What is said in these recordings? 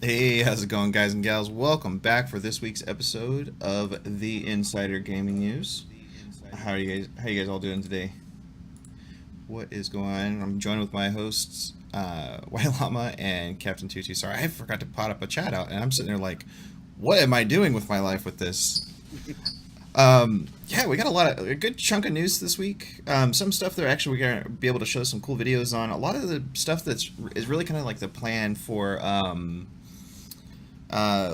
Hey, how's it going, guys and gals? Welcome back for this week's episode of the Insider Gaming News. How you guys all doing today? What is going on? I'm joined with my hosts, White Llama and Captain Tutu. Sorry, I forgot to pot up a chat out, and I'm sitting there like, what am I doing with my life with this? Yeah, we got a good chunk of news this week. Some stuff that actually we're gonna be able to show some cool videos on. A lot of the stuff is really kind of like the plan for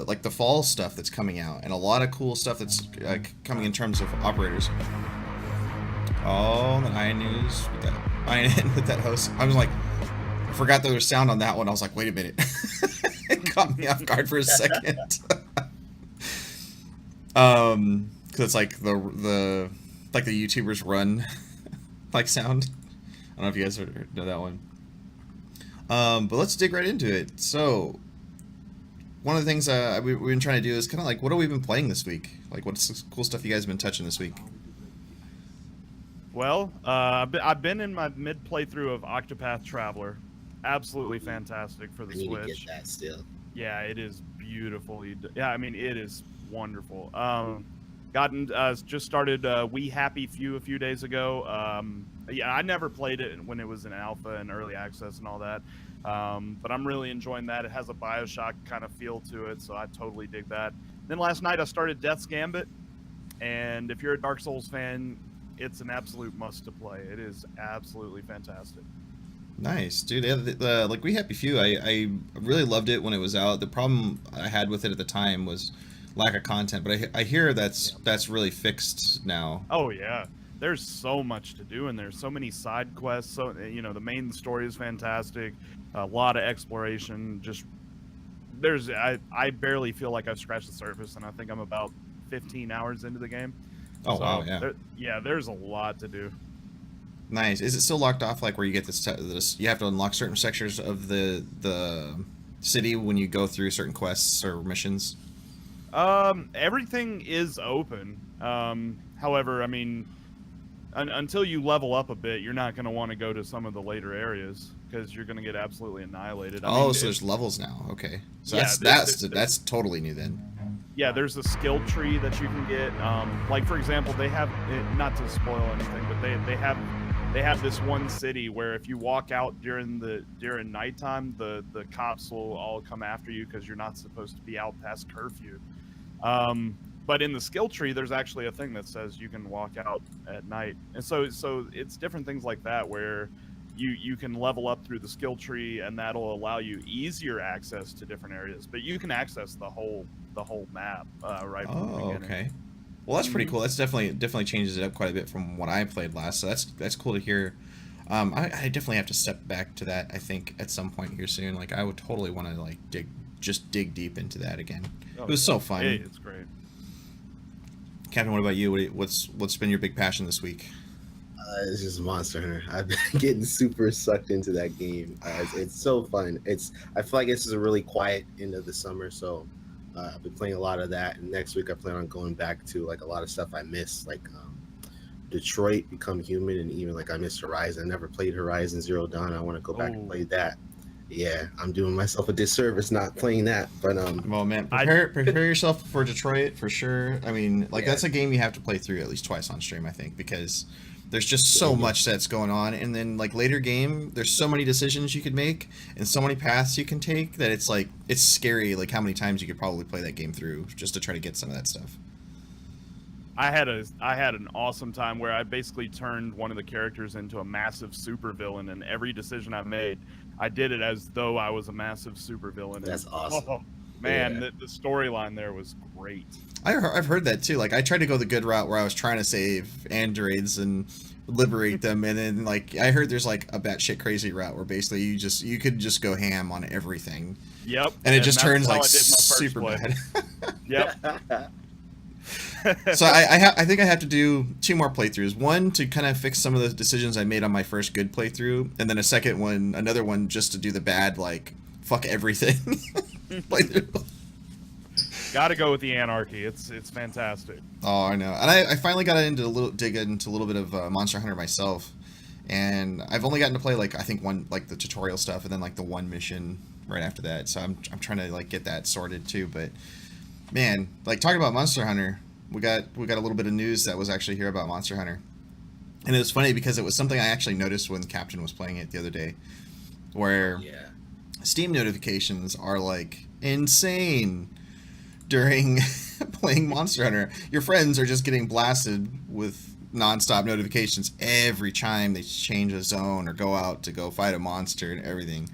like the fall stuff that's coming out, and a lot of cool stuff that's coming in terms of operators. Oh, the IN news with that IN with that host. I was like, I forgot there was sound on that one. I was like, wait a minute, it caught me off guard for a second. Cause it's like the YouTubers run like sound. I don't know if you guys know that one. But let's dig right into it. So, one of the things we've been trying to do is kind of like, what have we been playing this week? Like, what's the cool stuff you guys have been touching this week? Well, I've been in my mid playthrough of Octopath Traveler. Absolutely fantastic for the Switch. I need to get that still. Yeah, it is beautiful. Yeah, I mean, it is wonderful. Just started We Happy Few a few days ago. Yeah, I never played it when it was in alpha and early access and all that. But I'm really enjoying that. It has a BioShock kind of feel to it, so I totally dig that. Then last night I started Death's Gambit, and if you're a Dark Souls fan, it's an absolute must to play. It is absolutely fantastic. Nice, dude. Like We Happy Few, I really loved it when it was out. The problem I had with it at the time was lack of content, but I hear that's really fixed now. Oh yeah, there's so much to do, and there's so many side quests. So the main story is fantastic. A lot of exploration. I barely feel like I've scratched the surface, and I think I'm about 15 hours into the game. Oh, so, wow, yeah. There's a lot to do. Nice. Is it still locked off, like where you get this? You have to unlock certain sections of the city when you go through certain quests or missions? Everything is open. However, I mean, until you level up a bit, you're not going to want to go to some of the later areas because you're going to get absolutely annihilated. So there's levels now. Okay, so yeah, that's totally new then. Yeah, there's a skill tree that you can get. Like for example, they have, not to spoil anything, but they have this one city where if you walk out during nighttime, the cops will all come after you because you're not supposed to be out past curfew. But in the skill tree, there's actually a thing that says you can walk out at night, and so it's different things like that where you can level up through the skill tree, and that'll allow you easier access to different areas. But you can access the whole map right from the beginning. Okay. Well, that's pretty cool. That's definitely changes it up quite a bit from what I played last. So that's cool to hear. I definitely have to step back to that, I think, at some point here soon. Like, I would totally want to like dig deep into that again. It was so fun. Hey, it's great. Captain, what about you? What's been your big passion this week? It's just Monster Hunter. I've been getting super sucked into that game. It's so fun. I feel like this is a really quiet end of the summer, so I've been playing a lot of that. And next week I plan on going back to like a lot of stuff I missed, like Detroit Become Human, and even like I missed Horizon. I never played Horizon Zero Dawn. I want to go back and play Oh, that. Yeah, I'm doing myself a disservice not playing that. But Well, man, I prepare yourself for Detroit for sure. I mean, like yeah, that's a game you have to play through at least twice on stream, I think, because there's just so mhm. much that's going on, and then like later game, there's so many decisions you could make and so many paths you can take that it's like it's scary, like how many times you could probably play that game through just to try to get some of that stuff. I had an awesome time where I basically turned one of the characters into a massive supervillain, and every decision I made, I did it as though I was a massive supervillain. And That's awesome. oh man, Yeah, the storyline there was great. I've heard that too. Like I tried to go the good route where I was trying to save androids and liberate them, and then like I heard there's like a batshit crazy route where basically you could just go ham on everything, Yep, and it and just that's turns how like I did my first super play. bad. Yep. So I think I have to do two more playthroughs. One to kind of fix some of the decisions I made on my first good playthrough, and then a second one, another one just to do the bad like fuck everything playthrough. Got to go with the anarchy. It's fantastic. Oh, I know. And I finally got into dig into a little bit of Monster Hunter myself, and I've only gotten to play like I think one like the tutorial stuff, and then like the one mission right after that. So I'm trying to like get that sorted too. But man, like talking about Monster Hunter, we got a little bit of news that was actually here about Monster Hunter, and it was funny because it was something I actually noticed when Captain was playing it the other day, where yeah, Steam notifications are like insane during playing Monster Hunter. Your friends are just getting blasted with nonstop notifications every time they change a zone or go out to go fight a monster and everything.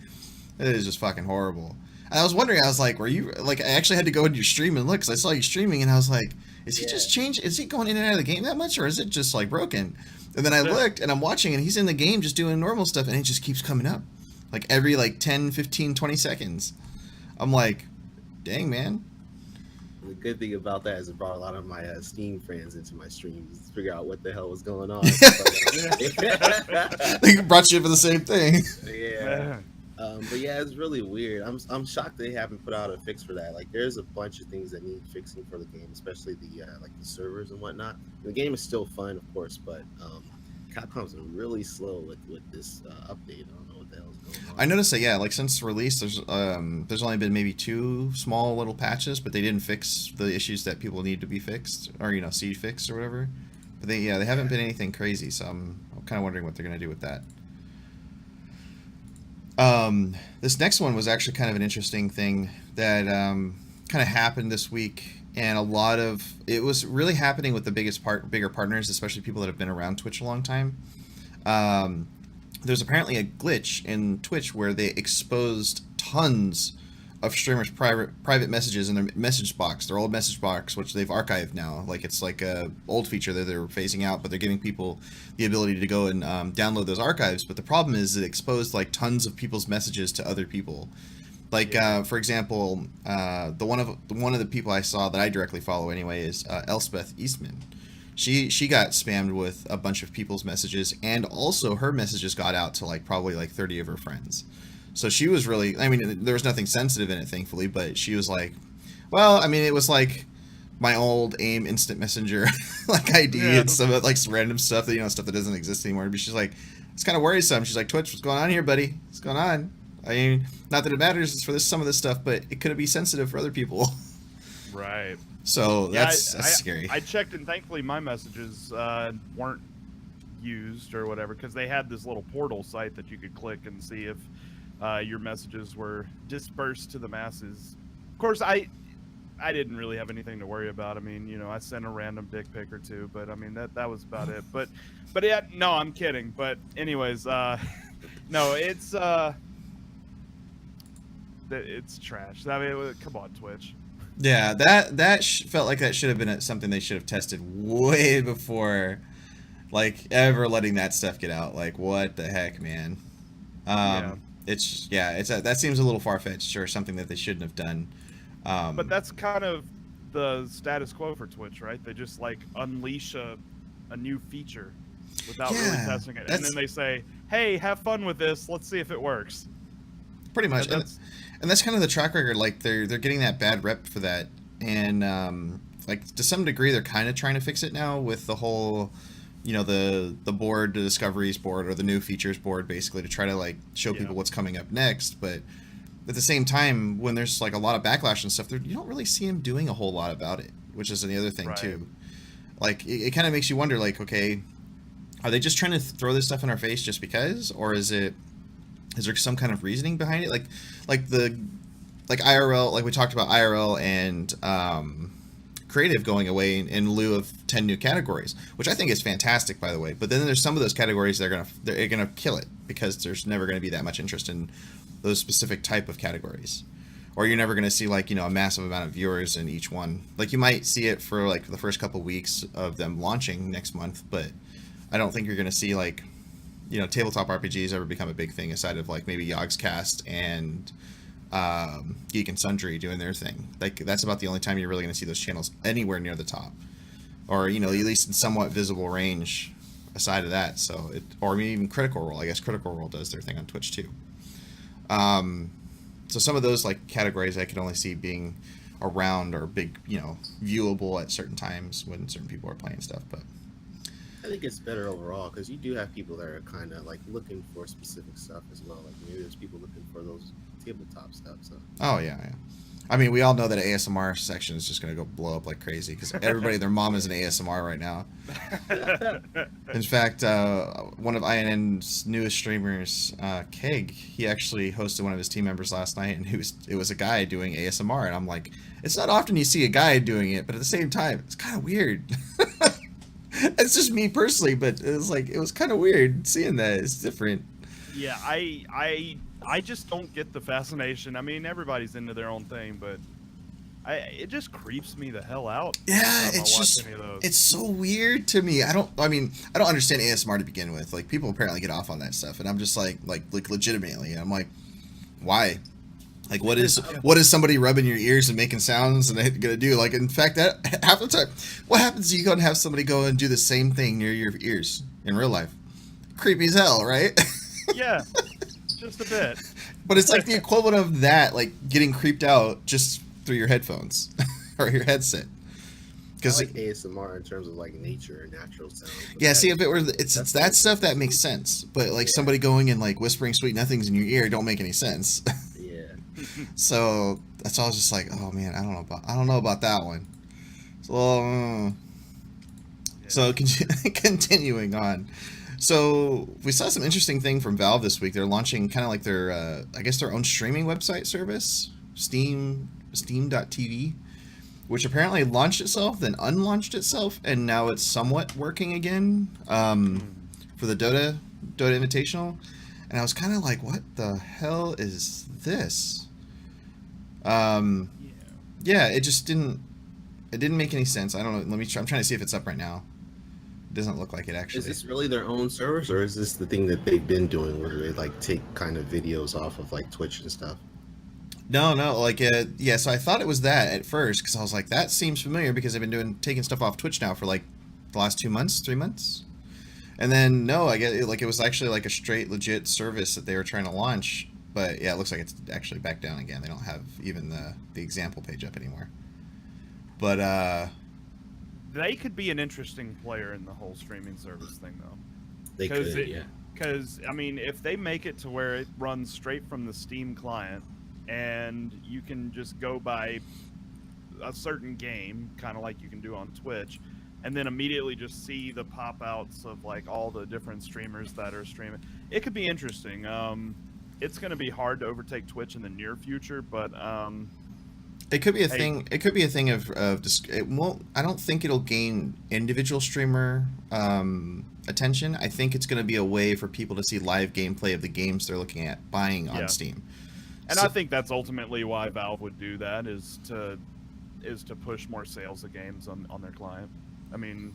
It is just fucking horrible. And I was wondering, I was like, were you like? I actually had to go into your stream and look because I saw you streaming, and I was like, is he yeah. just change? Is he going in and out of the game that much, or is it just like broken? And then I looked, and I'm watching, and he's in the game just doing normal stuff, and it just keeps coming up, like every like 10, 15, 20 seconds. I'm like, dang man. The good thing about that is it brought a lot of my Steam friends into my streams to figure out what the hell was going on. They brought you for the same thing. Yeah. But yeah, it's really weird. I'm shocked they haven't put out a fix for that. Like, there's a bunch of things that need fixing for the game, especially the like the servers and whatnot. The game is still fun, of course, but Capcom's been really slow with this update. I don't know what the hell's going I on. noticed that yeah, like since release, there's only been maybe two small little patches, but they didn't fix the issues that people need to be fixed or see fixed or whatever. But they haven't Yeah. been anything crazy, so I'm kind of wondering what they're gonna do with that. This next one was actually kind of an interesting thing that kind of happened this week, and a lot of it was really happening with the bigger partners, especially people that have been around Twitch a long time. Um, there's apparently a glitch in Twitch where they exposed tons of streamers' private messages in their message box, their old message box, which they've archived now. Like it's like a old feature that they're phasing out, but they're giving people the ability to go and download those archives. But the problem is it exposed like tons of people's messages to other people. Like for example, the one of the people I saw that I directly follow anyway is Elspeth Eastman. She got spammed with a bunch of people's messages, and also her messages got out to like probably like 30 of her friends. So she was really, I mean, there was nothing sensitive in it, thankfully, but she was like, well, I mean, it was like my old AIM instant messenger like ID Yeah. and some like some random stuff that stuff that doesn't exist anymore. But she's like, it's kind of worrisome. She's like, Twitch, what's going on here, buddy? What's going on? I mean, not that it matters for some of this stuff, but it could be sensitive for other people. Right. So Yeah, that's scary. I checked, and thankfully my messages weren't used or whatever, because they had this little portal site that you could click and see if your messages were dispersed to the masses. Of course, I didn't really have anything to worry about. I mean, I sent a random dick pic or two, but I mean that was about it. But yeah, no, I'm kidding. But anyways, no, it's trash. I mean, come on, Twitch. Yeah, that felt like that should have been something they should have tested way before, like ever letting that stuff get out. Like, what the heck, man? Yeah. That seems a little far fetched or something that they shouldn't have done. But that's kind of the status quo for Twitch, right? They just like unleash a new feature without really Yeah, testing it, and that's then they say, "Hey, have fun with this. Let's see if it works." pretty much, And that's and that's kind of the track record. Like they're getting that bad rep for that, and like to some degree they're kind of trying to fix it now with the whole the board, the discoveries board, or the new features board, basically to try to like show Yeah. people what's coming up next. But at the same time, when there's like a lot of backlash and stuff, you don't really see him doing a whole lot about it, which is the other thing Right. too. Like it kind of makes you wonder, like, okay, are they just trying to throw this stuff in our face just because, or is there some kind of reasoning behind it? Like IRL, like we talked about IRL and creative going away in lieu of 10 new categories, which I think is fantastic, by the way. But then there's some of those categories they're gonna kill it because there's never going to be that much interest in those specific type of categories, or you're never going to see like a massive amount of viewers in each one. Like you might see it for like the first couple weeks of them launching next month, but I don't think you're going to see like tabletop RPGs ever become a big thing aside of like maybe Yogscast and Geek and Sundry doing their thing. Like that's about the only time you're really going to see those channels anywhere near the top, or at least in somewhat visible range. Aside of that, or even Critical Role. I guess Critical Role does their thing on Twitch too. So some of those like categories I could only see being around or big, viewable at certain times when certain people are playing stuff. But I think it's better overall because you do have people that are kind of like looking for specific stuff as well. Like maybe there's people looking for those tabletop stuff. So. Oh yeah. I mean, we all know that ASMR section is just going to go blow up like crazy because everybody, their mom is an ASMR right now. In fact, one of INN's newest streamers, Keg, he actually hosted one of his team members last night, and it was a guy doing ASMR, and I'm like, it's not often you see a guy doing it, but at the same time, it's kind of weird. It's just me personally, but it was kind of weird seeing that. It's different. Yeah, I just don't get the fascination. I mean, everybody's into their own thing, but it just creeps me the hell out. Yeah, it's so weird to me. I don't understand ASMR to begin with. Like people apparently get off on that stuff, and I'm just like legitimately, I'm like, why? Like what is somebody rubbing your ears and making sounds and they're gonna do? Like in fact, that half the time, what happens is you go and have somebody go and do the same thing near your ears in real life? Creepy as hell, right? Yeah, just a bit. But it's like the equivalent of that, like getting creeped out just through your headphones or your headset. Because like ASMR in terms of like nature and natural sounds. Yeah, see, if it were it's that stuff that makes sense, but like somebody going and like whispering sweet nothings in your ear don't make any sense. Yeah. So that's all just like, oh man, I don't know about that one. So continuing on. So we saw some interesting thing from Valve this week. They're launching kind of like their, I guess their own streaming website service, Steam.tv, which apparently launched itself, then unlaunched itself, and now it's somewhat working again for the Dota Invitational. And I was kind of like, what the hell is this? Yeah, it just didn't make any sense. I don't know. I'm trying to see if it's up right now. It doesn't look like it actually. Is this really their own service, or is this the thing that they've been doing where they like take kind of videos off of like Twitch and stuff? No, like yeah. So I thought it was that at first because I was like, that seems familiar because they've been taking stuff off Twitch now for like the last 2 months, 3 months, and then no, I get it was actually like a straight legit service that they were trying to launch. But yeah, it looks like it's actually back down again. They don't have even the example page up anymore. But they could be an interesting player in the whole streaming service thing, though. They could, yeah. Because, I mean, if they make it to where it runs straight from the Steam client and you can just go by a certain game, kind of like you can do on Twitch, and then immediately just see the pop-outs of, like, all the different streamers that are streaming, it could be interesting. It's going to be hard to overtake Twitch in the near future, but... it could be a thing. It could be a thing of just. It won't. I don't think it'll gain individual streamer attention. I think it's going to be a way for people to see live gameplay of the games they're looking at buying on Steam. And I think that's ultimately why Valve would do that is to push more sales of games on their client. I mean,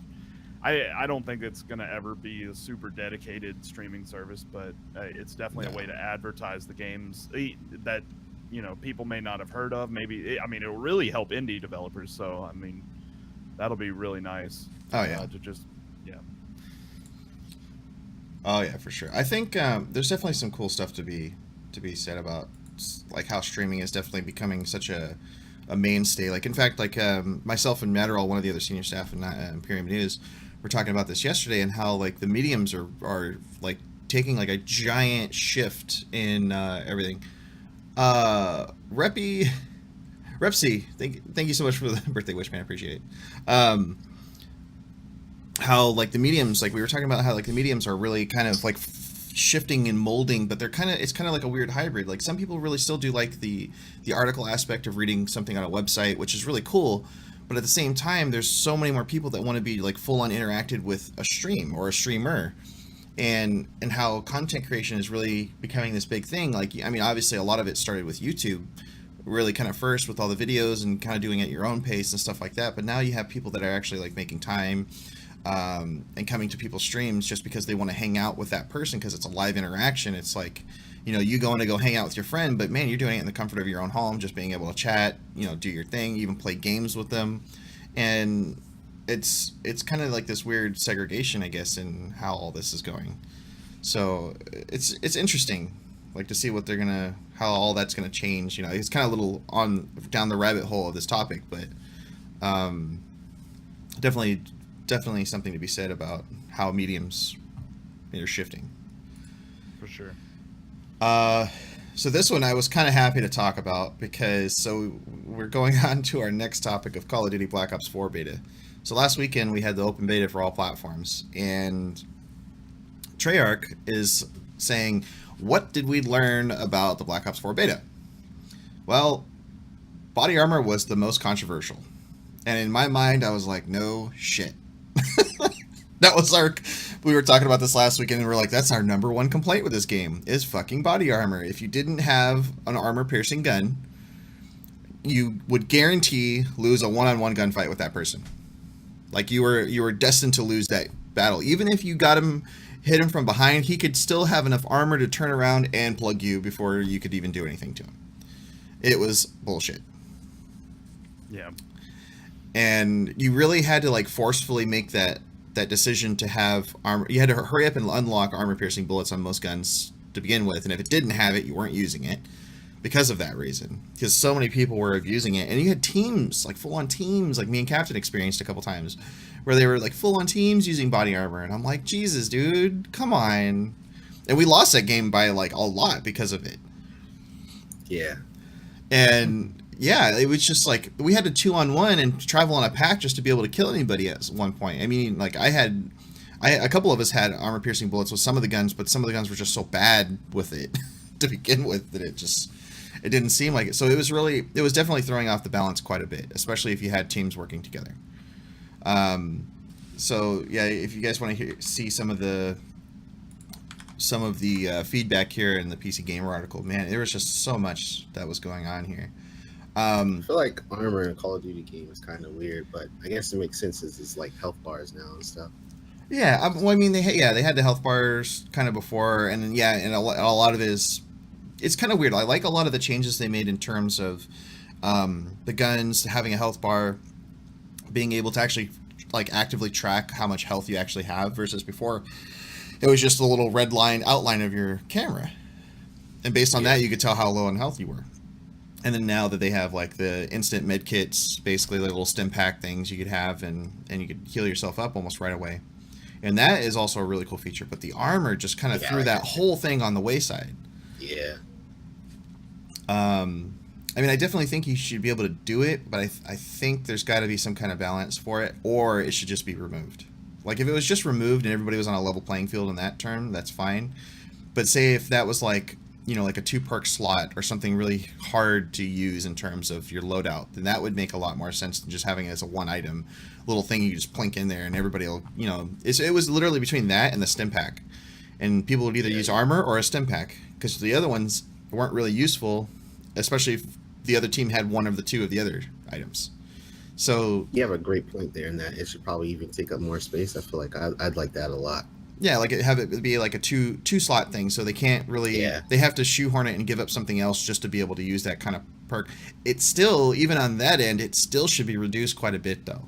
I don't think it's going to ever be a super dedicated streaming service, but it's definitely a way to advertise the games that. People may not have heard of. Maybe, I mean, it will really help indie developers. So, I mean, that'll be really nice. Oh, yeah. Oh, yeah, for sure. I think there's definitely some cool stuff to be said about, like, how streaming is definitely becoming such a mainstay. Like, in fact, like, myself and Matterall, one of the other senior staff in Imperium News, were talking about this yesterday, and how like the mediums are like taking like a giant shift in everything. Reppy Repsy, thank you so much for the birthday wish, man. I appreciate it. How like the mediums, like we were talking about, how like the mediums are really kind of like shifting and molding, but it's kind of like a weird hybrid. Like some people really still do like the article aspect of reading something on a website, which is really cool. But at the same time, there's so many more people that want to be like full on interacted with a stream or a streamer, and how content creation is really becoming this big thing. Like, I mean, obviously a lot of it started with YouTube, really kind of first with all the videos and kind of doing it at your own pace and stuff like that. But now you have people that are actually like making time, and coming to people's streams just because they want to hang out with that person, because it's a live interaction. It's like, you know, you going to go hang out with your friend, but man, you're doing it in the comfort of your own home, just being able to chat, you know, do your thing, even play games with them. And it's kind of like this weird segregation, I guess, in how all this is going. So it's interesting, like to see what they're gonna, how all that's gonna change. You know, it's kind of a little on down the rabbit hole of this topic, but definitely something to be said about how mediums are shifting. For sure. So this one I was kind of happy to talk about, because so we're going on to our next topic of Call of Duty Black Ops 4 beta. So last weekend we had the open beta for all platforms, and Treyarch is saying, what did we learn about the Black Ops 4 beta? Well, body armor was the most controversial. And in my mind, I was like, no shit. That was we were talking about this last weekend, and we are like, that's our number one complaint with this game, is fucking body armor. If you didn't have an armor-piercing gun, you would guarantee lose a one-on-one gunfight with that person. Like, you were destined to lose that battle. Even if you hit him from behind, he could still have enough armor to turn around and plug you before you could even do anything to him. It was bullshit. Yeah. And you really had to like forcefully make that decision to have armor. You had to hurry up and unlock armor-piercing bullets on most guns to begin with, and if it didn't have it, you weren't using it because of that reason. Because so many people were abusing it, and you had teams, like full-on teams, like me and Captain experienced a couple times, where they were like full-on teams using body armor, and I'm like, Jesus, dude, come on. And we lost that game by like a lot because of it. Yeah. And yeah, it was just like we had to 2-on-1 and travel on a pack just to be able to kill anybody at one point. I mean, like a couple of us had armor-piercing bullets with some of the guns, but some of the guns were just so bad with it to begin with that it didn't seem like it. So it was definitely throwing off the balance quite a bit, especially if you had teams working together. So yeah, if you guys want to see some of the feedback here in the PC Gamer article, man, there was just so much that was going on here. I feel like armor in a Call of Duty game is kind of weird, but I guess it makes sense as it's like health bars now and stuff. Yeah, well, I mean, they had the health bars kind of before, and then, yeah, and a lot of it is, it's kind of weird. I like a lot of the changes they made in terms of the guns having a health bar, being able to actually like actively track how much health you actually have, versus before it was just a little red line outline of your camera, and based on that you could tell how low on health you were. And then now that they have like the instant med kits, basically the little stim pack things you could have, and you could heal yourself up almost right away. And that is also a really cool feature. But the armor just kind of threw that whole thing on the wayside. Yeah. I mean, I definitely think you should be able to do it, but I think there's got to be some kind of balance for it, or it should just be removed. Like if it was just removed and everybody was on a level playing field in that term, that's fine. But say if that was like, you know, like a 2-perk slot or something really hard to use in terms of your loadout, then that would make a lot more sense than just having it as a one item little thing you just plink in there and everybody will, you know, it was literally between that and the stim pack. And people would either use armor or a stim pack, because the other ones weren't really useful, especially if the other team had one of the two of the other items. So you have a great point there in that it should probably even take up more space. I feel like I'd like that a lot. Yeah, like have it be like a two slot thing, so they can't really. Yeah. They have to shoehorn it and give up something else just to be able to use that kind of perk. It's still, even on that end, it still should be reduced quite a bit though,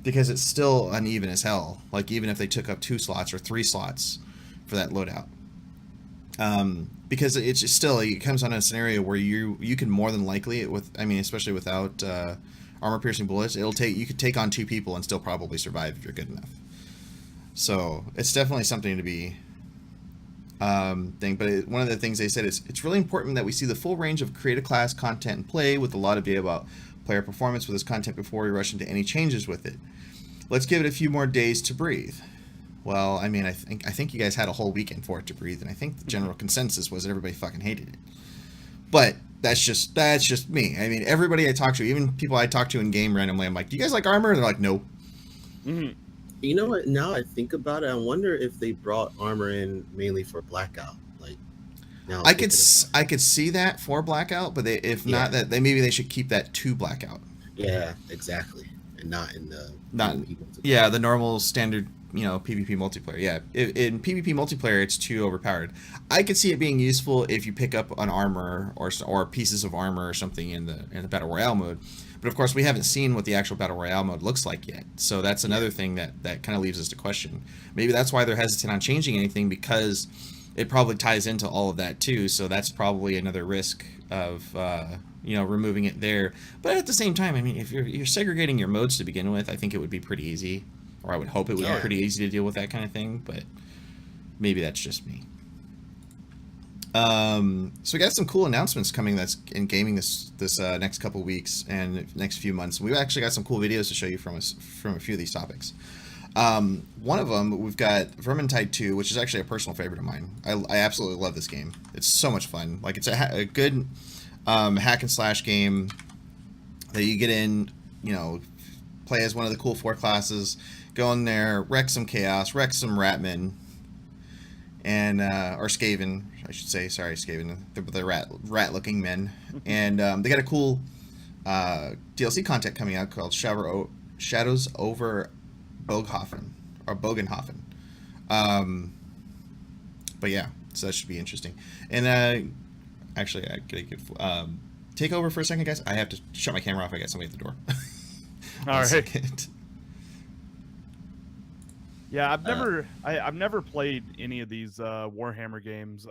because it's still uneven as hell. Like even if they took up 2 slots or 3 slots for that loadout, because it's just still, it comes on a scenario where you can more than likely especially without armor piercing bullets, you could take on 2 people and still probably survive if you're good enough. So it's definitely something to be thing. But one of the things they said is it's really important that we see the full range of create a class content and play with a lot of data about player performance with this content before we rush into any changes with it. Let's give it a few more days to breathe. Well, I mean, I think you guys had a whole weekend for it to breathe, and I think the general consensus was that everybody fucking hated it. But that's just me. I mean, everybody I talk to, even people I talk to in game randomly, I'm like, "Do you guys like armor?" And they're like, "No." Mm-hmm. You know what? Now I think about it, I wonder if they brought armor in mainly for Blackout. Like now, I could see that for Blackout, but if not, that maybe they should keep that to Blackout. Yeah, exactly, and not in the the normal standard PvP multiplayer. Yeah, in PvP multiplayer, it's too overpowered. I could see it being useful if you pick up an armor or pieces of armor or something in the battle royale mode. But of course, we haven't seen what the actual battle royale mode looks like yet. So that's another thing that kind of leaves us to question. Maybe that's why they're hesitant on changing anything, because it probably ties into all of that too. So that's probably another risk of removing it there. But at the same time, I mean, if you're segregating your modes to begin with, I think it would be pretty easy, or I would hope it would be pretty easy to deal with that kind of thing. But maybe that's just me. So we got some cool announcements coming that's in gaming this next couple weeks and next few months. We've actually got some cool videos to show you from a few of these topics. One of them, we've got Vermintide 2, which is actually a personal favorite of mine. I absolutely love this game. It's so much fun. Like, it's a good hack and slash game that you get in, play as one of the cool 4 classes, go in there, wreck some chaos, wreck some ratmen, and or Skaven, I should say. Sorry, Skaven, the rat-looking men. And they got a cool DLC content coming out called Shadows over Bogenhofen. But yeah, so that should be interesting. And actually, I gotta give take over for a second, guys. I have to shut my camera off. I got somebody at the door. All right. Second. Yeah, I've never played any of these Warhammer games.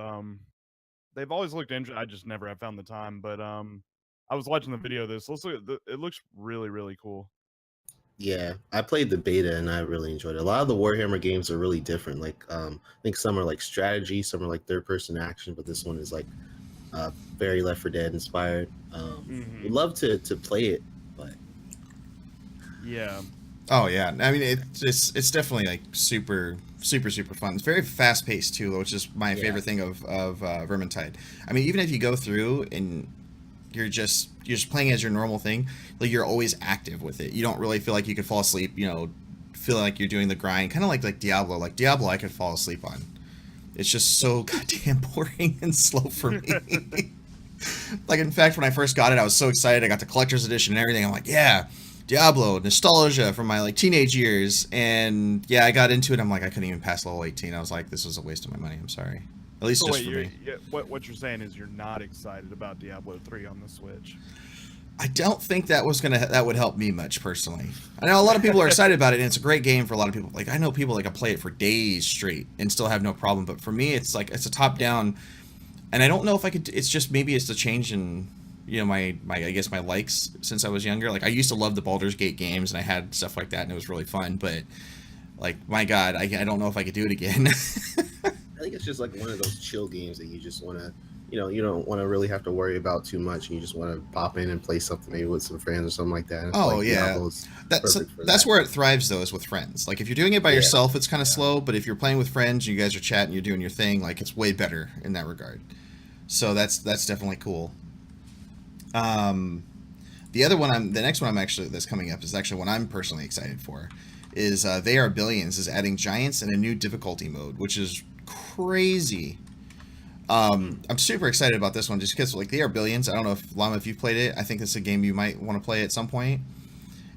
They've always looked interesting. I just never have found the time. But I was watching the video of this. It looks really, really cool. Yeah, I played the beta and I really enjoyed it. A lot of the Warhammer games are really different. Like, I think some are like strategy, some are like third-person action, but this one is like very Left 4 Dead inspired. We'd love to play it, but yeah. Oh yeah, I mean it's definitely like super fun. It's very fast paced too, which is my favorite thing of Vermintide. I mean, even if you go through and you're just playing as your normal thing, like you're always active with it. You don't really feel like you could fall asleep. Feel like you're doing the grind, kind of like Diablo. Like Diablo, I could fall asleep on. It's just so goddamn boring and slow for me. Like, in fact, when I first got it, I was so excited. I got the collector's edition and everything. I'm like, yeah, Diablo, nostalgia from my teenage years. And yeah, I got into it. I'm like, I couldn't even pass level 18. I was like, this was a waste of my money. I'm sorry. At least just for me. What you're saying is you're not excited about Diablo 3 on the Switch. I don't think that would help me much personally. I know a lot of people are excited about it, and it's a great game for a lot of people. Like, I know people that can play it for days straight and still have no problem. But for me, it's like it's a top down, and I don't know if I could. It's just maybe it's the change in my I guess my likes since I was younger. Like, I used to love the Baldur's Gate games, and I had stuff like that, and it was really fun. But like, my God, I don't know if I could do it again. I think it's just like one of those chill games that you just want to, you don't want to really have to worry about too much, and you just want to pop in and play something maybe with some friends or something like that. And oh, like yeah, that's where it thrives though, is with friends. Like, if you're doing it by yourself, it's kind of slow, but if you're playing with friends, you guys are chatting, you're doing your thing, like, it's way better in that regard. So that's definitely cool. The next one that's coming up is actually one I'm personally excited for. Is They Are Billions is adding giants in a new difficulty mode, which is crazy. I'm super excited about this one just because, like, They Are Billions. I don't know if Llama, if you've played it. I think it's a game you might want to play at some point.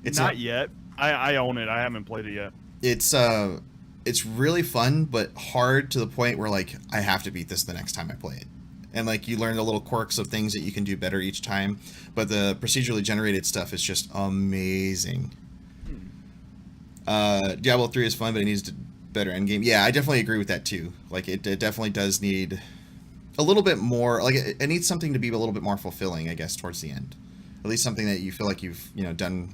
It's not yet. I own it. I haven't played it yet. It's really fun, but hard to the point where, like, I have to beat this the next time I play it. And, like, you learn the little quirks of things that you can do better each time. But the procedurally generated stuff is just amazing. Diablo 3 is fun, but it needs to better endgame. Yeah, I definitely agree with that too. Like, it definitely does need a little bit more. Like, it needs something to be a little bit more fulfilling, I guess, towards the end. At least something that you feel like you've done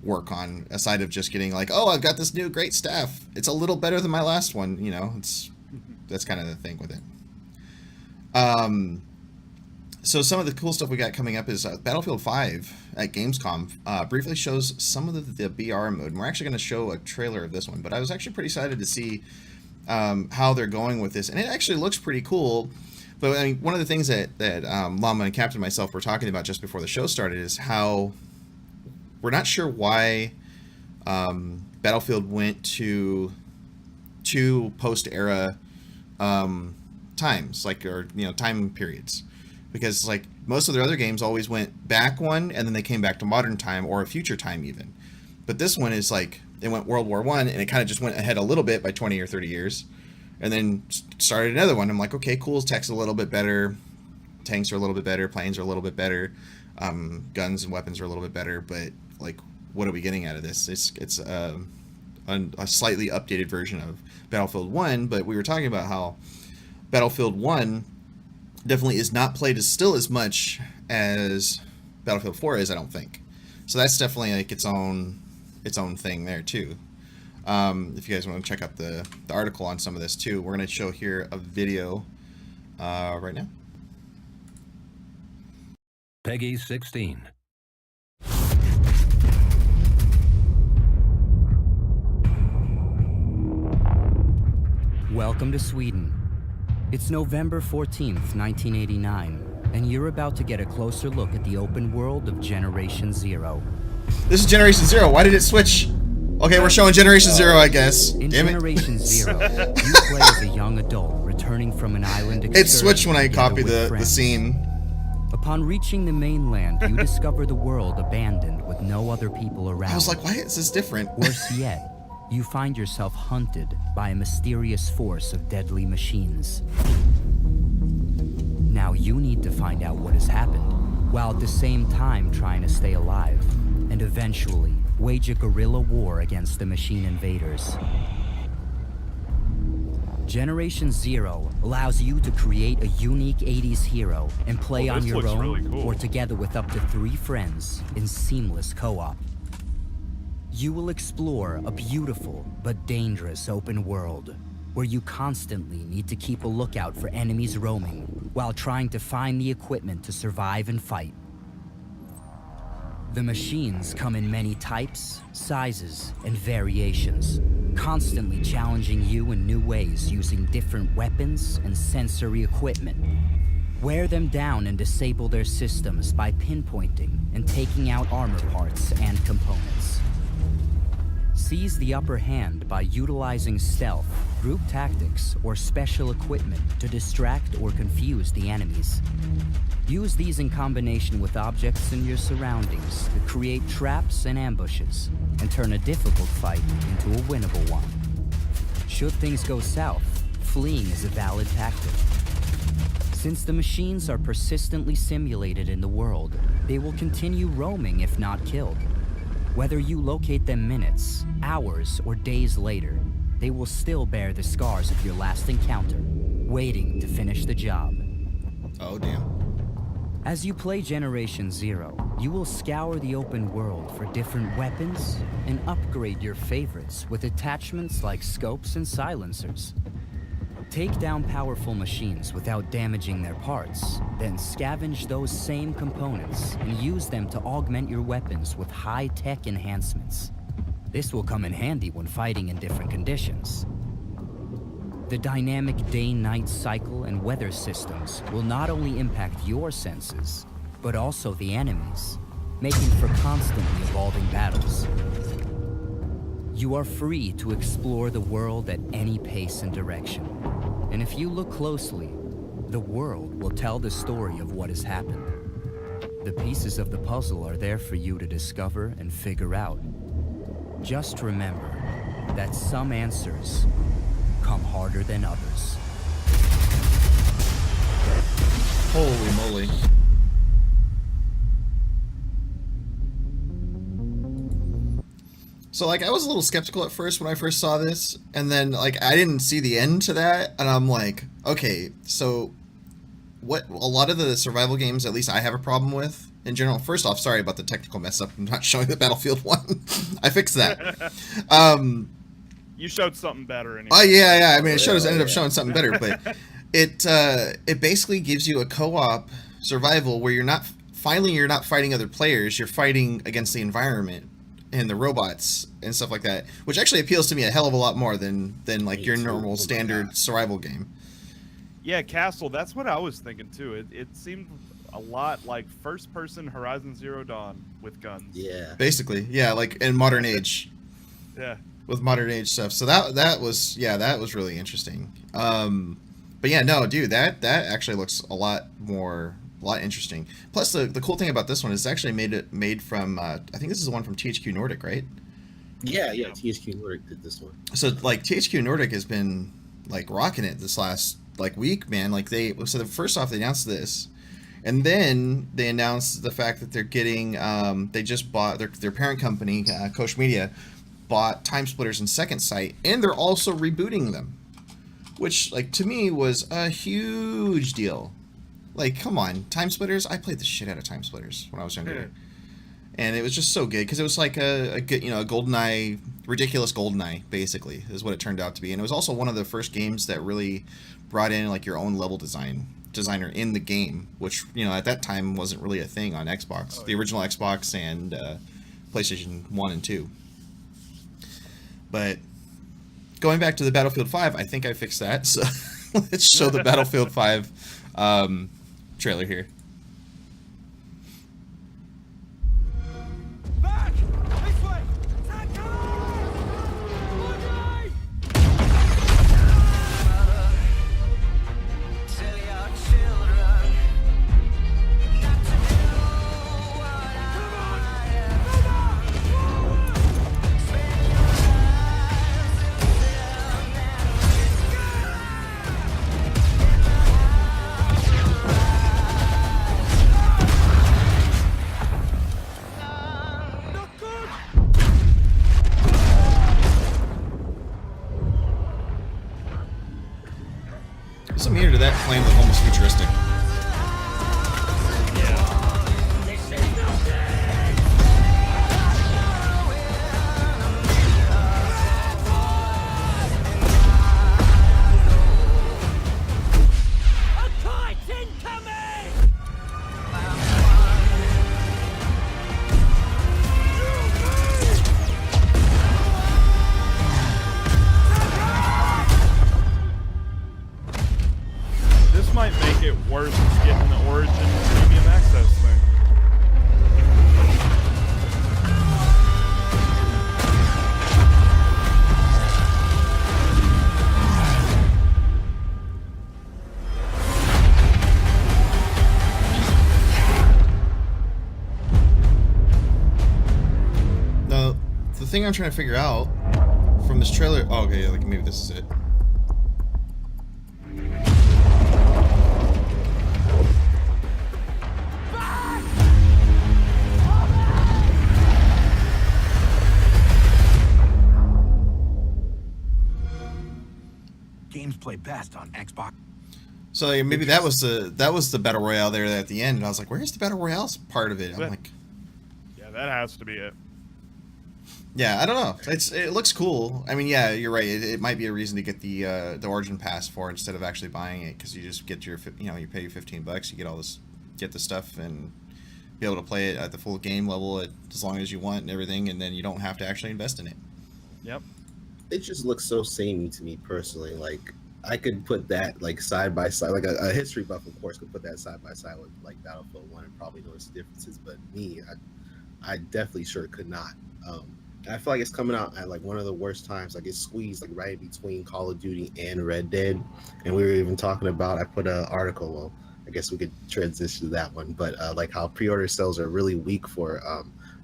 work on, aside of just getting like, oh, I've got this new great staff. It's a little better than my last one. You know, that's kind of the thing with it. So some of the cool stuff we got coming up is Battlefield 5 at Gamescom briefly shows some of the BR mode. And we're actually going to show a trailer of this one, but I was actually pretty excited to see how they're going with this, and it actually looks pretty cool. But I mean, one of the things that Llama and Captain and myself were talking about just before the show started is how we're not sure why Battlefield went to two post-era times, like, or time periods, because like most of their other games always went back one and then they came back to modern time or a future time even. But this one is like it went World War I and it kind of just went ahead a little bit by 20 or 30 years, and then started another one. I'm like, okay, cool. Tech's a little bit better, tanks are a little bit better, planes are a little bit better, guns and weapons are a little bit better. But like, what are we getting out of this? It's a slightly updated version of Battlefield 1. But we were talking about how Battlefield 1 definitely is not played as much as Battlefield 4 is, I don't think. So that's definitely like its own thing there too. If you guys want to check out the article on some of this too, we're going to show here a video right now. Peggy 16. Welcome to Sweden. It's November 14th, 1989, and you're about to get a closer look at the open world of Generation Zero. This is Generation Zero. Why did it switch? Okay, we're showing Generation Zero, I guess. In Damn it. Generation Zero, you play as a young adult returning from an island excursion. It switched when I together copied with the friends. scene. Upon reaching the mainland, you discover the world abandoned with no other people around. I was like, why is this different? Worse yet, you find yourself hunted by a mysterious force of deadly machines. Now you need to find out what has happened, while at the same time trying to stay alive, and eventually wage a guerrilla war against the machine invaders. Generation Zero allows you to create a unique 80s hero and play on this your looks own really cool. or together with up to 3 friends in seamless co-op. You will explore a beautiful but dangerous open world where you constantly need to keep a lookout for enemies roaming while trying to find the equipment to survive and fight. The machines come in many types, sizes, and variations, constantly challenging you in new ways using different weapons and sensory equipment. Wear them down and disable their systems by pinpointing and taking out armor parts and components. Seize the upper hand by utilizing stealth, group tactics, or special equipment to distract or confuse the enemies. Use these in combination with objects in your surroundings to create traps and ambushes, and turn a difficult fight into a winnable one. Should things go south, fleeing is a valid tactic. Since the machines are persistently simulated in the world, they will continue roaming if not killed. Whether you locate them minutes, hours, or days later, they will still bear the scars of your last encounter, waiting to finish the job. Oh, damn. As you play Generation Zero, you will scour the open world for different weapons and upgrade your favorites with attachments like scopes and silencers. Take down powerful machines without damaging their parts, then scavenge those same components and use them to augment your weapons with high-tech enhancements. This will come in handy when fighting in different conditions. The dynamic day-night cycle and weather systems will not only impact your senses, but also the enemies, making for constantly evolving battles. You are free to explore the world at any pace and direction. And if you look closely, the world will tell the story of what has happened. The pieces of the puzzle are there for you to discover and figure out. Just remember that some answers come harder than others. Holy moly. So, like, I was a little skeptical at first when I first saw this, and then, like, I didn't see the end to that, and I'm like, okay, so what a lot of the survival games, at least I have a problem with, in general. First off, sorry about the technical mess up. I'm not showing the Battlefield 1. I fixed that. You showed something better anyway. Oh yeah. I mean, it ended up Yeah. showing something better, but it basically gives you a co-op survival where you're not fighting other players. You're fighting against the environment and the robots and stuff like that, which actually appeals to me a hell of a lot more than like Me your too. Oh normal my standard God. survival game. Yeah, Castle. That's what I was thinking too. It seemed a lot like first-person Horizon Zero Dawn with guns. Yeah. Basically, yeah, like in modern age. Yeah. With modern age stuff. So that was really interesting. But yeah, no, dude, that actually looks a lot interesting. Plus, the cool thing about this one is it's actually made from I think this is the one from THQ Nordic, right? Yeah. THQ Nordic did this one. So like THQ Nordic has been like rocking it this last like week, man. Like first off they announced this, and then they announced the fact that they're getting they just bought their parent company, Koch Media, bought Time Splitters and Second Sight, and they're also rebooting them, which like to me was a huge deal. Like, come on, Time Splitters! I played the shit out of Time Splitters when I was younger, and it was just so good because it was like a good, a GoldenEye, ridiculous GoldenEye, basically, is what it turned out to be. And it was also one of the first games that really brought in like your own level designer in the game, which at that time wasn't really a thing on Xbox, the original Xbox and PlayStation 1 and 2. But going back to the Battlefield 5, I think I fixed that. So let's show the Battlefield 5 trailer here. Back! This way! Attack Some meter to that claim look almost futuristic. A kite's incoming! This might make it worse getting the Origin Premium Access thing. Now, the thing I'm trying to figure out from this trailer. Oh, okay, like maybe this is it. Games play best on Xbox. So like, maybe that was the battle royale there at the end, and I was like, "Where's the battle royale part of it?" I'm like, Yeah, that has to be it. "Yeah, I don't know. It looks cool. I mean, yeah, you're right. It might be a reason to get the Origin Pass for instead of actually buying it, because you just get you pay your $15, you get all this, get the stuff, and be able to play it at the full game level as long as you want and everything, and then you don't have to actually invest in it." Yep. It just looks so samey to me personally. Like I could put that like side by side, like a history buff, of course, could put that side by side with like Battlefield 1 and probably notice the differences. But me, I definitely sure could not. I feel like it's coming out at like one of the worst times. Like it's squeezed like right between Call of Duty and Red Dead. And we were even talking about, I put an article, well, I guess we could transition to that one, but like how pre-order sales are really weak for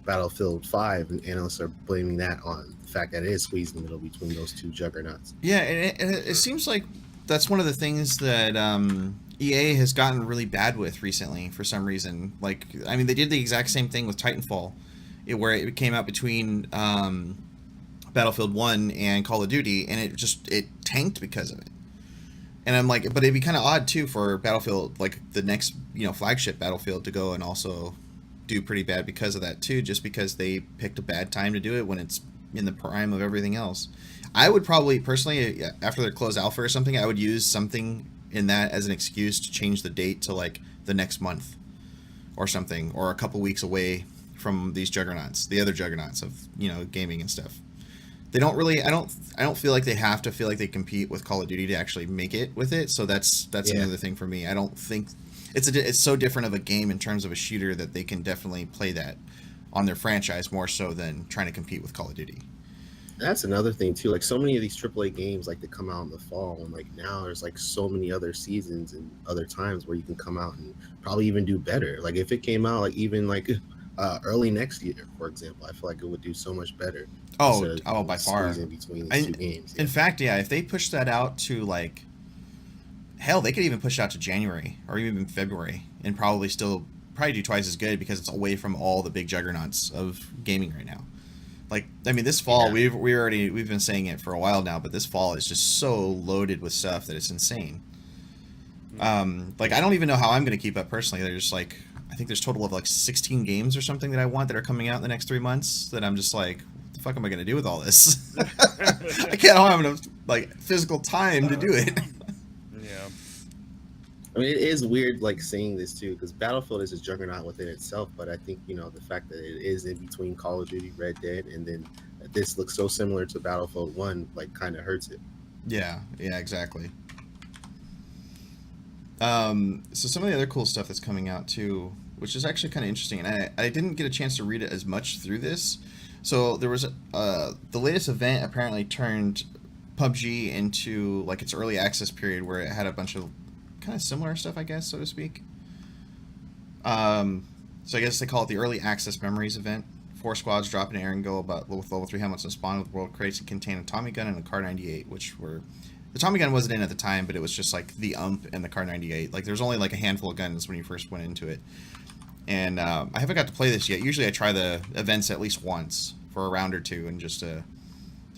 Battlefield 5, and analysts are blaming that on the fact that it is squeezed in the middle between those two juggernauts. Yeah, and it seems like that's one of the things that EA has gotten really bad with recently for some reason. Like, I mean, they did the exact same thing with Titanfall, where it came out between Battlefield 1 and Call of Duty, and it tanked because of it. And I'm like, but it'd be kind of odd too for Battlefield, like the next flagship Battlefield, to go and also do pretty bad because of that too, just because they picked a bad time to do it when it's in the prime of everything else. I would probably personally, after their closed alpha or something, I would use something in that as an excuse to change the date to like the next month or something, or a couple weeks away from these juggernauts, the other juggernauts of, you know, gaming and stuff. They don't really, I don't feel like they have to feel like they compete with Call of Duty to actually make it with it. So that's another thing for me. I don't think it's so different of a game in terms of a shooter that they can definitely play that on their franchise more so than trying to compete with Call of Duty. That's another thing too. Like so many of these AAA games, like they come out in the fall, and like now there's like so many other seasons and other times where you can come out and probably even do better. Like if it came out like even like early next year, for example, I feel like it would do so much better. Oh, by far. In between these two games. In fact, yeah, if they push that out to like, hell, they could even push it out to January or even February and probably do twice as good because it's away from all the big juggernauts of gaming right now. Like, I mean, this fall we've been saying it for a while now, but this fall is just so loaded with stuff that it's insane. Like, I don't even know how I'm going to keep up personally. There's like, I think there's a total of like 16 games or something that I want that are coming out in the next 3 months that I'm just like, what the fuck am I going to do with all this? I don't have enough like physical time to do it. Yeah. I mean, it is weird, like saying this too, because Battlefield is a juggernaut within itself. But I think the fact that it is in between Call of Duty, Red Dead, and then this looks so similar to Battlefield 1, like kind of hurts it. Yeah, exactly. So some of the other cool stuff that's coming out too, which is actually kind of interesting, and I didn't get a chance to read it as much through this. So there was the latest event apparently turned PUBG into like its early access period where it had a bunch of kind of similar stuff, I guess, so to speak. So I guess they call it the Early Access Memories event. 4 squads drop in air and go about with level 3 helmets and spawn with world crates that contain a Tommy gun and a Kar 98, which were... The Tommy gun wasn't in at the time, but it was just like the UMP and the Kar 98. Like there's only like a handful of guns when you first went into it. And I haven't got to play this yet. Usually I try the events at least once for a round or two and just to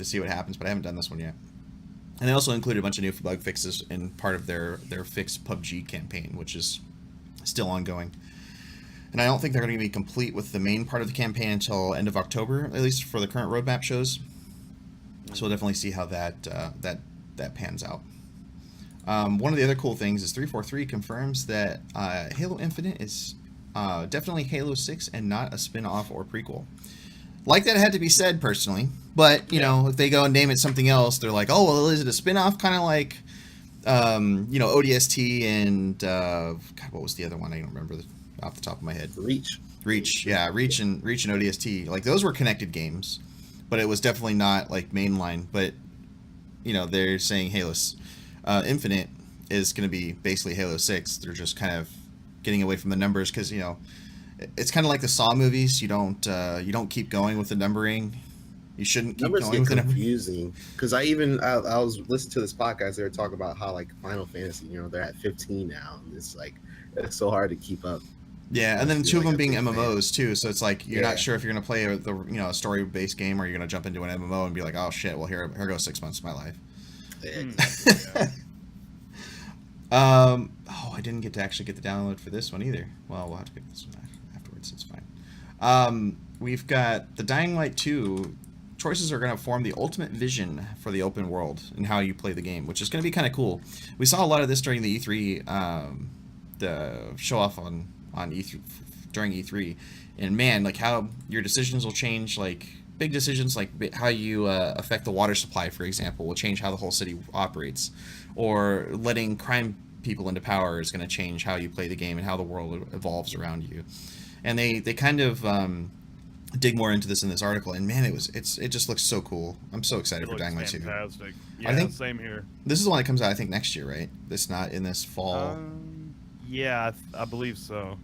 see what happens, but I haven't done this one yet. And they also included a bunch of new bug fixes in part of their fixed PUBG campaign, which is still ongoing. And I don't think they're going to be complete with the main part of the campaign until end of October, at least for the current roadmap shows. So we'll definitely see how that pans out. One of the other cool things is 343 confirms that Halo Infinite is definitely Halo 6 and not a spin-off or prequel. Like that had to be said personally, but you know, if they go and name it something else, they're like, oh well, is it a spin-off? Kind of like ODST and God, what was the other one? I don't remember off the top of my head. Reach, yeah, Reach and ODST. Like those were connected games, but it was definitely not like mainline. But you know, they're saying Halo Infinite is going to be basically Halo 6. They're just kind of getting away from the numbers because you know. It's kind of like the Saw movies. You don't keep going with the numbering. You shouldn't keep numbers going with the numbering. Confusing because I was listening to this podcast. They were talking about how like Final Fantasy, they're at 15 now, and it's like it's so hard to keep up. Yeah, and then two of them being MMOs too, so it's like you're not sure if you're gonna play a story-based game or you're gonna jump into an MMO and be like, oh shit, well here goes 6 months of my life. I didn't get to actually get the download for this one either. Well, we'll have to get this one afterwards. It's fine. We've got the Dying Light 2. Choices are going to form the ultimate vision for the open world and how you play the game, which is going to be kind of cool. We saw a lot of this during the E3, the show off on E3 during E3, and man, like how your decisions will change. Like big decisions, like how you affect the water supply, for example, will change how the whole city operates, or letting crime people into power is going to change how you play the game and how the world evolves around you. And they kind of dig more into this in this article, and man, it just looks so cool. I'm so excited for Dying Light 2. Fantastic. Yeah, I think same here. This is the one that comes out I think next year, right? It's not in this fall. Yeah, I believe so.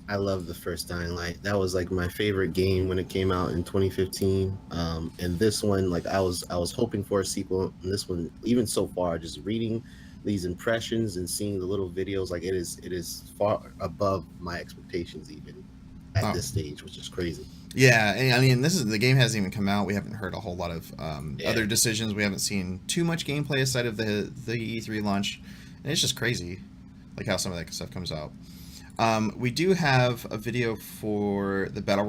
I love the first Dying Light. That was like my favorite game when it came out in 2015. And this one, like I was hoping for a sequel. And this one, even so far, just reading these impressions and seeing the little videos, like it is far above my expectations even at this stage, which is crazy. Yeah, and I mean, the game hasn't even come out. We haven't heard a whole lot of other decisions. We haven't seen too much gameplay aside of the E3 launch, and it's just crazy, like how some of that stuff comes out. We do have a video for the Battle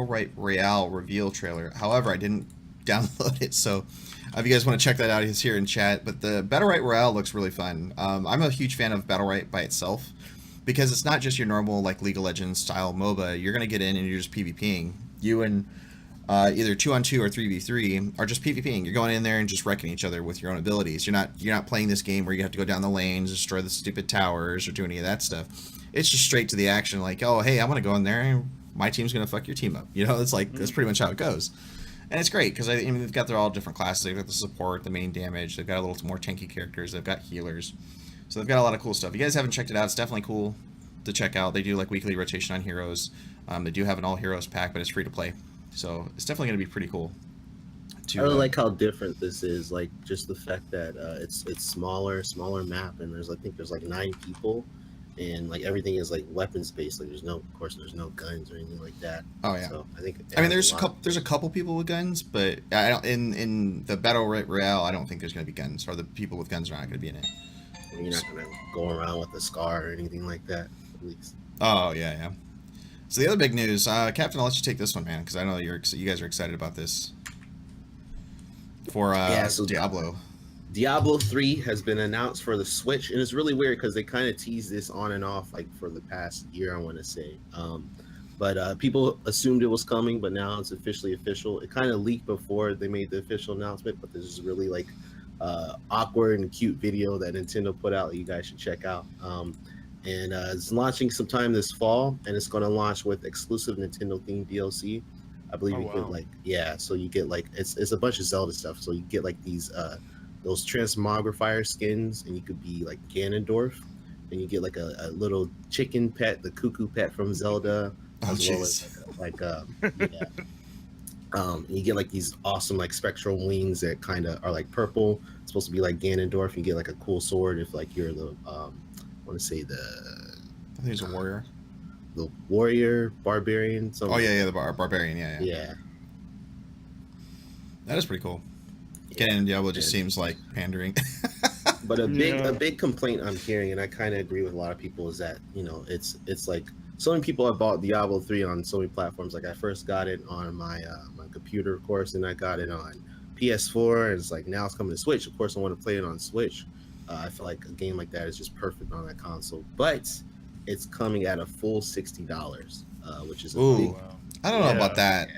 Right Royale reveal trailer. However, I didn't download it, so if you guys want to check that out, it's here in chat. But the Battle Right Royale looks really fun. I'm a huge fan of Battle Right by itself because it's not just your normal like League of Legends style MOBA. You're gonna get in and you're just PvPing. You and either 2-on-2 or 3v3 are just PvPing. You're going in there and just wrecking each other with your own abilities. You're not playing this game where you have to go down the lanes, destroy the stupid towers, or do any of that stuff. It's just straight to the action. Like, oh hey, I want to go in there and my team's gonna fuck your team up. You know, it's like that's pretty much how it goes. And it's great because I mean they've got their all different classes. They've got the support, the main damage. They've got a little more tanky characters. They've got healers. So they've got a lot of cool stuff. If you guys haven't checked it out, it's definitely cool to check out. They do like weekly rotation on heroes. They do have an all heroes pack, but it's free to play. So it's definitely going to be pretty cool. I really like how different this is. Like just the fact that it's smaller map, and I think there's like 9 people, and like everything is like weapons based. Like there's no guns or anything like that. Oh yeah. So I think there's a couple people with guns, but I don't, in the Battle Royale, I don't think there's going to be guns, or the people with guns are not going to be in it. You're not going to go around with a scar or anything like that, at least. Oh yeah. So the other big news, Captain, I'll let you take this one, man, because I know you guys are excited about this. For so Diablo. Diablo 3 has been announced for the Switch, and it's really weird because they kind of teased this on and off like for the past year, I want to say. But people assumed it was coming, but now it's officially official. It kind of leaked before they made the official announcement, but this is really like awkward and cute video that Nintendo put out that you guys should check out. And it's launching sometime this fall, and it's going to launch with exclusive Nintendo themed DLC. I believe so you get like it's a bunch of Zelda stuff. So you get like these those transmogrifier skins, and you could be like Ganondorf, and you get like a little chicken pet, the cuckoo pet from Zelda, as well as and you get like these awesome like spectral wings that kind of are like purple. It's supposed to be like Ganondorf. You get like a cool sword if like you're the I want to say I think he's a warrior. The warrior, barbarian. Oh yeah, the barbarian. Yeah. That is pretty cool. Getting in Diablo just seems like pandering. But a big complaint I'm hearing, and I kind of agree with a lot of people, is that it's like so many people have bought Diablo 3 on so many platforms. Like I first got it on my my computer, of course, and I got it on PS4, and it's like now it's coming to Switch. Of course, I want to play it on Switch. I feel like a game like that is just perfect on that console, but it's coming at a full $60, which is big. I don't know about that.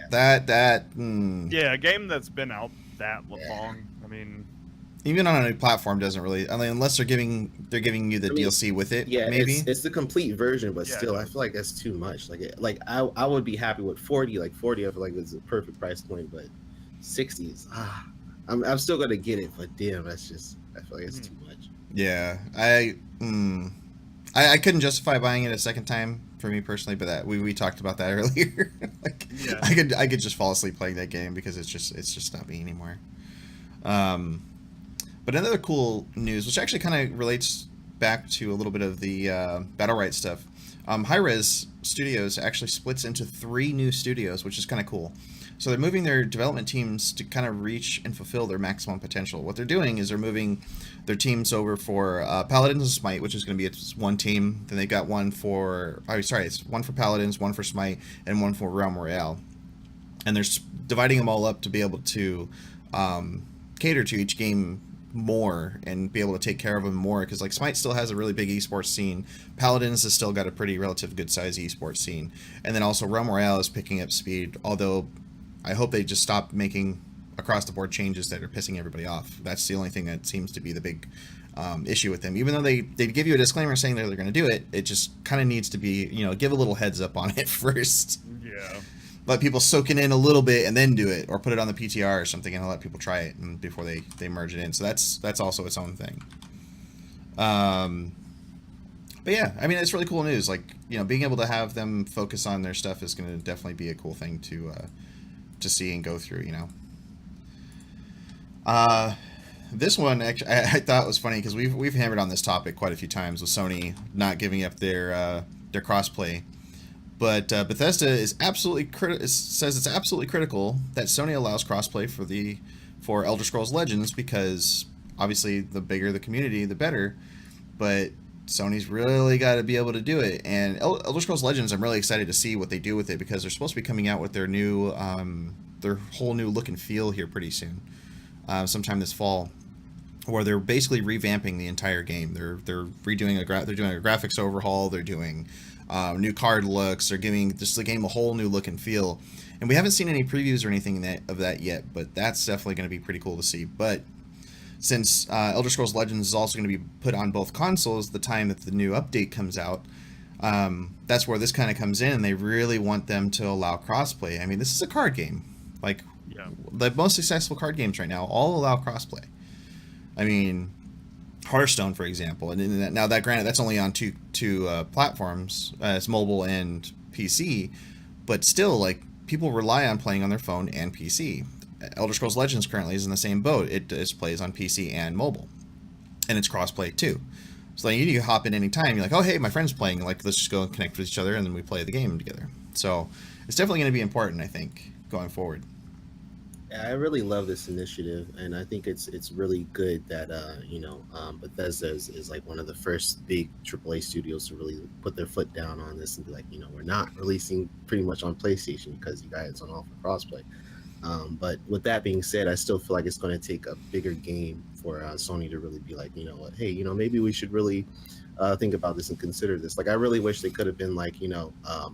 Yeah, a game that's been out that long. I mean, even on a new platform doesn't really. I mean, unless they're giving you the DLC with it. Yeah, maybe it's the complete version, but still, I feel like that's too much. I would be happy with 40. Like 40, I feel like is a perfect price point, but 60 is I'm still gonna get it, but damn, I feel like it's too much. Yeah, I couldn't justify buying it a second time for me personally, but that we talked about that earlier. I could just fall asleep playing that game because it's just not me anymore. But another cool news, which actually kind of relates back to a little bit of the Battle Right stuff. Hi-Rez Studios actually splits into 3 new studios, which is kind of cool. So they're moving their development teams to kind of reach and fulfill their maximum potential. What they're doing is they're moving their teams over for Paladins and Smite, which is going to be one team. Then they got one for, it's one for Paladins, one for Smite, and one for Realm Royale. And they're dividing them all up to be able to cater to each game more and be able to take care of them more, because like Smite still has a really big esports scene. Paladins has still got a pretty relative good size esports scene, and then also Realm Royale is picking up speed, although I hope they just stop making across the board changes that are pissing everybody off. That's the only thing that seems to be the big issue with them. Even though they give you a disclaimer saying that they're going to do it, it just kind of needs to be, give a little heads up on it first. Yeah. Let people soak it in a little bit and then do it, or put it on the PTR or something and let people try it and before they merge it in. So that's also its own thing. But yeah, I mean, it's really cool news. Like, being able to have them focus on their stuff is going to definitely be a cool thing to see and go through. This one actually I thought was funny because we've hammered on this topic quite a few times with Sony not giving up their crossplay. But Bethesda is says it's absolutely critical that Sony allows crossplay for Elder Scrolls Legends, because obviously the bigger the community, the better. But Sony's really got to be able to do it. And Elder Scrolls Legends, I'm really excited to see what they do with it because they're supposed to be coming out with their whole new look and feel here pretty soon, sometime this fall, where they're basically revamping the entire game. They're redoing they're doing a graphics overhaul. They're doing new card looks. They're giving just the game a whole new look and feel. And we haven't seen any previews or anything of that yet, but that's definitely going to be pretty cool to see. But since Elder Scrolls Legends is also going to be put on both consoles the time that the new update comes out, that's where this kind of comes in, and they really want them to allow crossplay. I mean, this is a card game. Like, Yeah. the most successful card games right now all allow crossplay. I mean, Hearthstone, for example, and now that granted, that's only on two platforms, it's mobile and PC, but still, like, people rely on playing on their phone and PC. Elder Scrolls Legends currently is in the same boat. It plays on PC and mobile, and it's crossplay too. So like, you hop in anytime. You're like, oh hey, my friend's playing. Like, let's just go and connect with each other, and then we play the game together. So it's definitely going to be important, I think, going forward. Yeah, I really love this initiative, and I think it's really good that Bethesda is like one of the first big AAA studios to really put their foot down on this and be like, we're not releasing pretty much on PlayStation because you guys don't offer crossplay. But with that being said, I still feel like it's going to take a bigger game for Sony to really be like, what, hey, maybe we should really think about this and consider this. Like, I really wish they could have been like,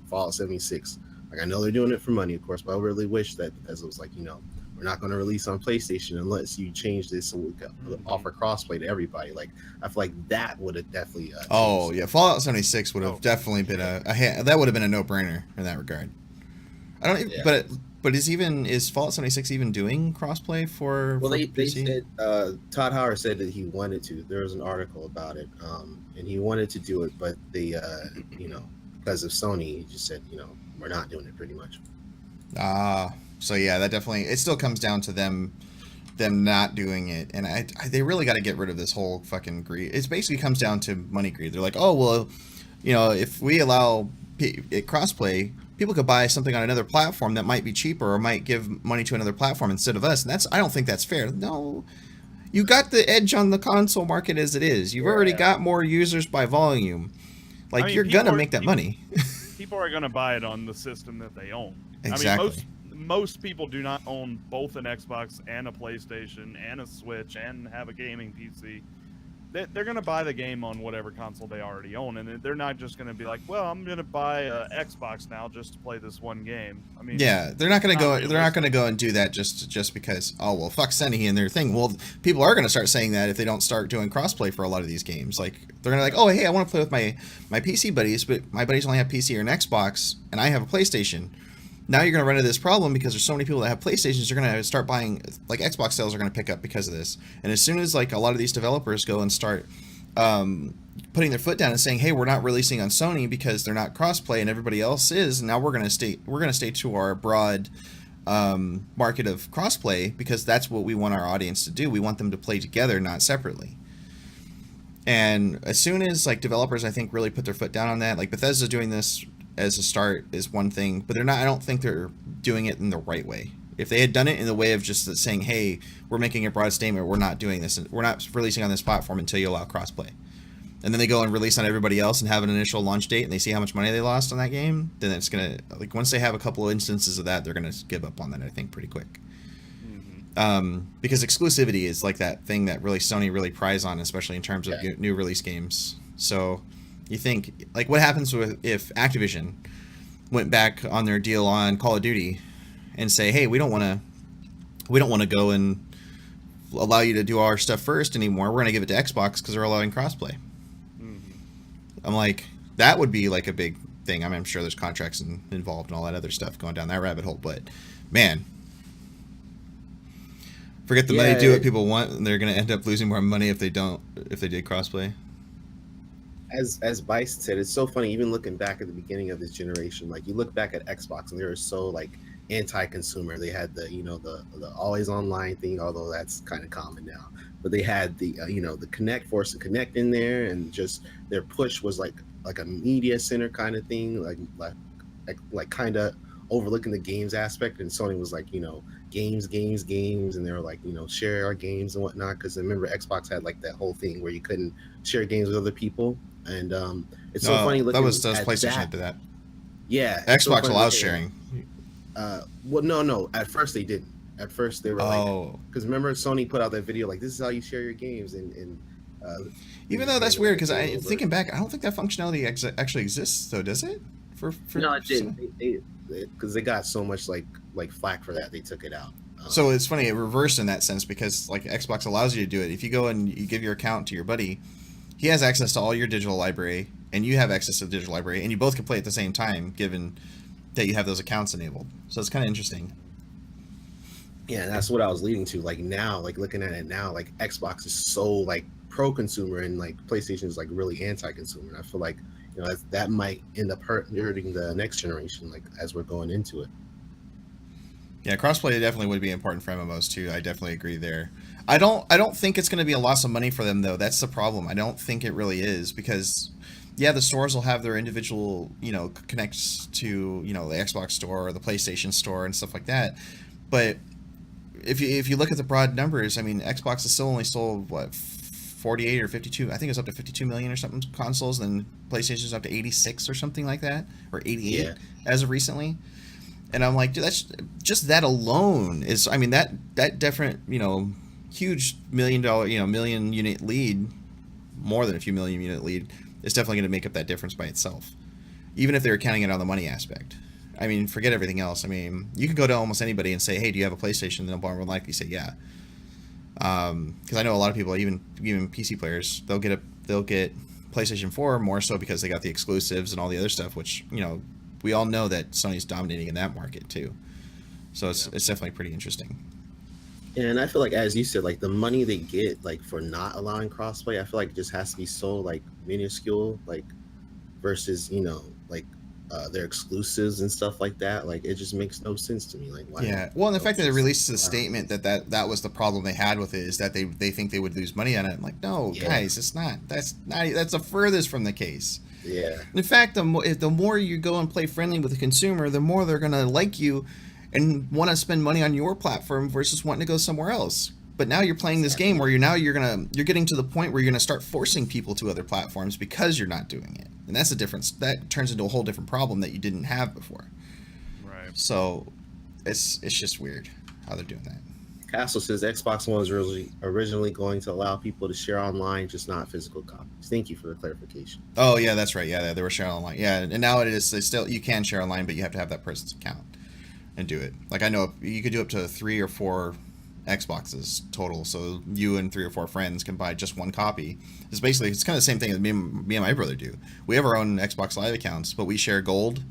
Fallout 76. Like, I know they're doing it for money, of course, but I really wish that Bethesda was like, we're not going to release on PlayStation unless you change this so we can offer crossplay to everybody. Like, I feel like that would have definitely. Oh yeah, Fallout 76 would have definitely been that would have been a no-brainer in that regard. I don't, Yeah. but is Fallout 76 even doing crossplay for? Well, for they PC? said Todd Howard said that he wanted to. There was an article about it, and he wanted to do it, but they, because of Sony, he just said, we're not doing it, pretty much. So yeah, that definitely, it still comes down to them not doing it, and they really got to get rid of this whole fucking greed. It basically comes down to money greed. They're like, oh well, if we allow it crossplay, people could buy something on another platform that might be cheaper or might give money to another platform instead of us, and I don't think that's fair. No, you got the edge on the console market as it is. You've already got more users by volume. Like, I mean, you're gonna make that money. People are gonna buy it on the system that they own. Exactly. I mean, most people do not own both an Xbox and a PlayStation and a Switch and have a gaming PC. They're going to buy the game on whatever console they already own, and they're not just going to be like, well, I'm going to buy a Xbox now just to play this one game. I mean, yeah, they're not going to go. They're not going to go and do that just because. Oh well, fuck Sony and their thing. Well, people are going to start saying that if they don't start doing crossplay for a lot of these games. Like, they're going to like, oh hey, I want to play with my PC buddies, but my buddies only have PC or an Xbox, and I have a PlayStation. Now you're going to run into this problem because there's so many people that have PlayStations. You're going to start buying, like, Xbox sales are going to pick up because of this. And as soon as, like, a lot of these developers go and start putting their foot down and saying, hey, we're not releasing on Sony because they're not crossplay and everybody else is, now we're going to stay to our broad market of crossplay because that's what we want our audience to do. We want them to play together, not separately. And as soon as, like, developers, I think, really put their foot down on that, like, Bethesda doing this as a start is one thing, but I don't think they're doing it in the right way. If they had done it in the way of just saying, hey, we're making a broad statement, we're not doing this, and we're not releasing on this platform until you allow crossplay, and then they go and release on everybody else and have an initial launch date and they see how much money they lost on that game, then it's gonna, like, once they have a couple of instances of that, they're gonna give up on that, I think, pretty quick. Because exclusivity is like that thing that really Sony really prides on, especially in terms of new release games. So you think, like, what happens if Activision went back on their deal on Call of Duty and say, hey, we don't want to go and allow you to do our stuff first anymore. We're going to give it to Xbox because they're allowing crossplay. I'm like, that would be like a big thing. I mean, I'm sure there's contracts involved and all that other stuff going down that rabbit hole, but man, forget the money, do what people want, and they're going to end up losing more money if they did crossplay. As Bison said, it's so funny, even looking back at the beginning of this generation, like, you look back at Xbox and they were so, like, anti-consumer. They had the the always online thing, although that's kind of common now, but they had the the Connect, Force to Connect in there, and just their push was like a media center kind of thing, like kind of overlooking the games aspect, and Sony was like, games, and they were like, share our games and whatnot. Because I remember Xbox had like that whole thing where you couldn't share games with other people, and it's so funny No, that looking was at PlayStation that. that did that. Yeah, it's so Xbox funny allows looking at, sharing. well, no. At first they didn't. At first they were like, Oh, because remember Sony put out that video like, this is how you share your games, and even they though that's handed weird the because game I over. thinking back, I don't think that functionality actually exists though, does it? For No, it Sony? didn't. Because they got so much like flack for that, they took it out. So it's funny, it reversed in that sense because like Xbox allows you to do it. If you go and you give your account to your buddy, he has access to all your digital library, and you have access to the digital library, and you both can play at the same time, given that you have those accounts enabled. So it's kind of interesting. Yeah, that's what I was leading to. Like now, like looking at it now, like Xbox is so like pro-consumer, and like PlayStation is like really anti-consumer. And I feel like that might end up hurting the next generation, like as we're going into it. Yeah, crossplay definitely would be important for MMOs too. I definitely agree there. I don't think it's going to be a loss of money for them though. That's the problem. I don't think it really is because yeah, the stores will have their individual, connects to, the Xbox store or the PlayStation store and stuff like that. But if you look at the broad numbers, I mean, Xbox has still only sold what 48 or 52. I think it's up to 52 million or something consoles, and PlayStation's up to 86 or something like that, or 88 Yeah. as of recently. And I'm like, dude, that's just that alone is. I mean, that different, huge million unit lead, more than a few million unit lead, is definitely going to make up that difference by itself, even if they're counting it on the money aspect. I mean, forget everything else. I mean, you can go to almost anybody and say, "Hey, do you have a PlayStation?" And they'll more than likely say, "Yeah." Because I know a lot of people, even PC players, they'll get PlayStation 4 more so because they got the exclusives and all the other stuff, which we all know that Sony's dominating in that market too. So it's definitely pretty interesting. And I feel like, as you said, like the money they get like for not allowing crossplay, I feel like it just has to be so like minuscule, like versus like their exclusives and stuff like that. Like it just makes no sense to me. Like why? Yeah. Well, and the fact that they just released a allow statement that was the problem they had with it is that they think they would lose money on it. I'm like, no, Yeah. guys, it's not. That's the furthest from the case. Yeah. In fact, the more you go and play friendly with the consumer, the more they're gonna like you and want to spend money on your platform versus wanting to go somewhere else. But now you're playing this game where you're getting to the point where you're gonna start forcing people to other platforms because you're not doing it, and that's the difference. That turns into a whole different problem that you didn't have before. Right. So it's just weird how they're doing that. Castle says Xbox One was originally going to allow people to share online, just not physical copies. Thank you for the clarification. Oh yeah, that's right. Yeah, they were sharing online. Yeah, and now it is. They still you can share online, but you have to have that person's account and do it. Like I know you could do up to 3 or 4 Xboxes total, so you and 3 or 4 friends can buy just one copy. It's kind of the same thing that me and my brother do. We have our own Xbox Live accounts, but we share gold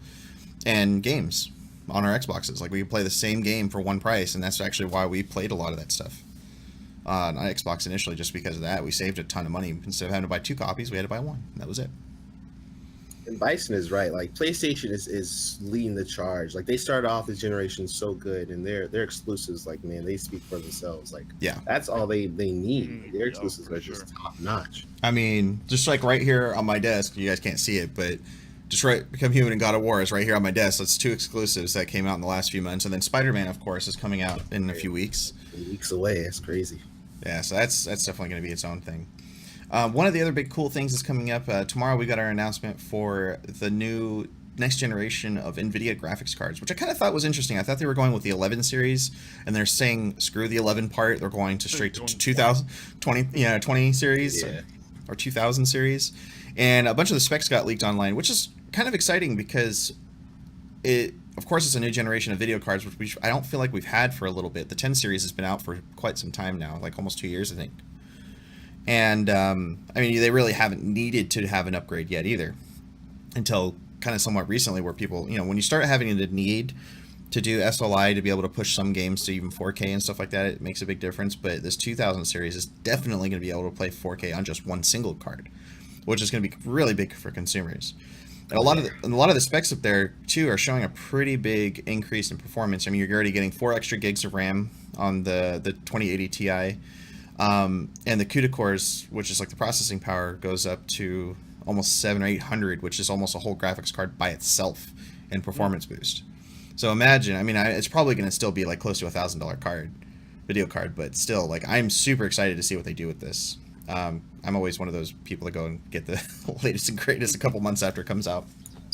and games on our Xboxes. Like we can play the same game for one price, and that's actually why we played a lot of that stuff on Xbox initially, just because of that. We saved a ton of money. Instead of having to buy 2 copies, we had to buy 1. That was it. And Bison is right. Like PlayStation is leading the charge. Like they started off this generation so good, and their exclusives, like man, they speak for themselves. Like Yeah. that's all they need. Their Yeah, exclusives for are just sure. top notch. I mean, just like right here on my desk, you guys can't see it, but Detroit Become Human and God of War is right here on my desk. That's 2 exclusives that came out in the last few months, and then Spider-Man, of course, is coming out in a few weeks. Weeks away. That's crazy. Yeah, so that's definitely going to be its own thing. One of the other big cool things is coming up tomorrow. We got our announcement for the new next generation of NVIDIA graphics cards, which I kind of thought was interesting. I thought they were going with the 11 series, and they're saying screw the 11 part. They're going to straight to 2020 series Yeah. or 2000 series, and a bunch of the specs got leaked online, which is kind of exciting because it. Of course, it's a new generation of video cards, which I don't feel like we've had for a little bit. The 10 series has been out for quite some time now, like almost 2 years, I think. And, I mean, they really haven't needed to have an upgrade yet either until kind of somewhat recently where people, when you start having the need to do SLI to be able to push some games to even 4K and stuff like that, it makes a big difference. But this 2000 series is definitely going to be able to play 4K on just one single card, which is going to be really big for consumers. And a lot of the specs up there too are showing a pretty big increase in performance. I mean, you're already getting 4 extra gigs of RAM on the 2080 Ti, and the CUDA cores, which is like the processing power, goes up to almost 700 or 800, which is almost a whole graphics card by itself in performance boost. So imagine, I mean, it's probably going to still be like close to $1,000 video card, but still, like, I'm super excited to see what they do with this. I'm always one of those people that go and get the latest and greatest a couple months after it comes out.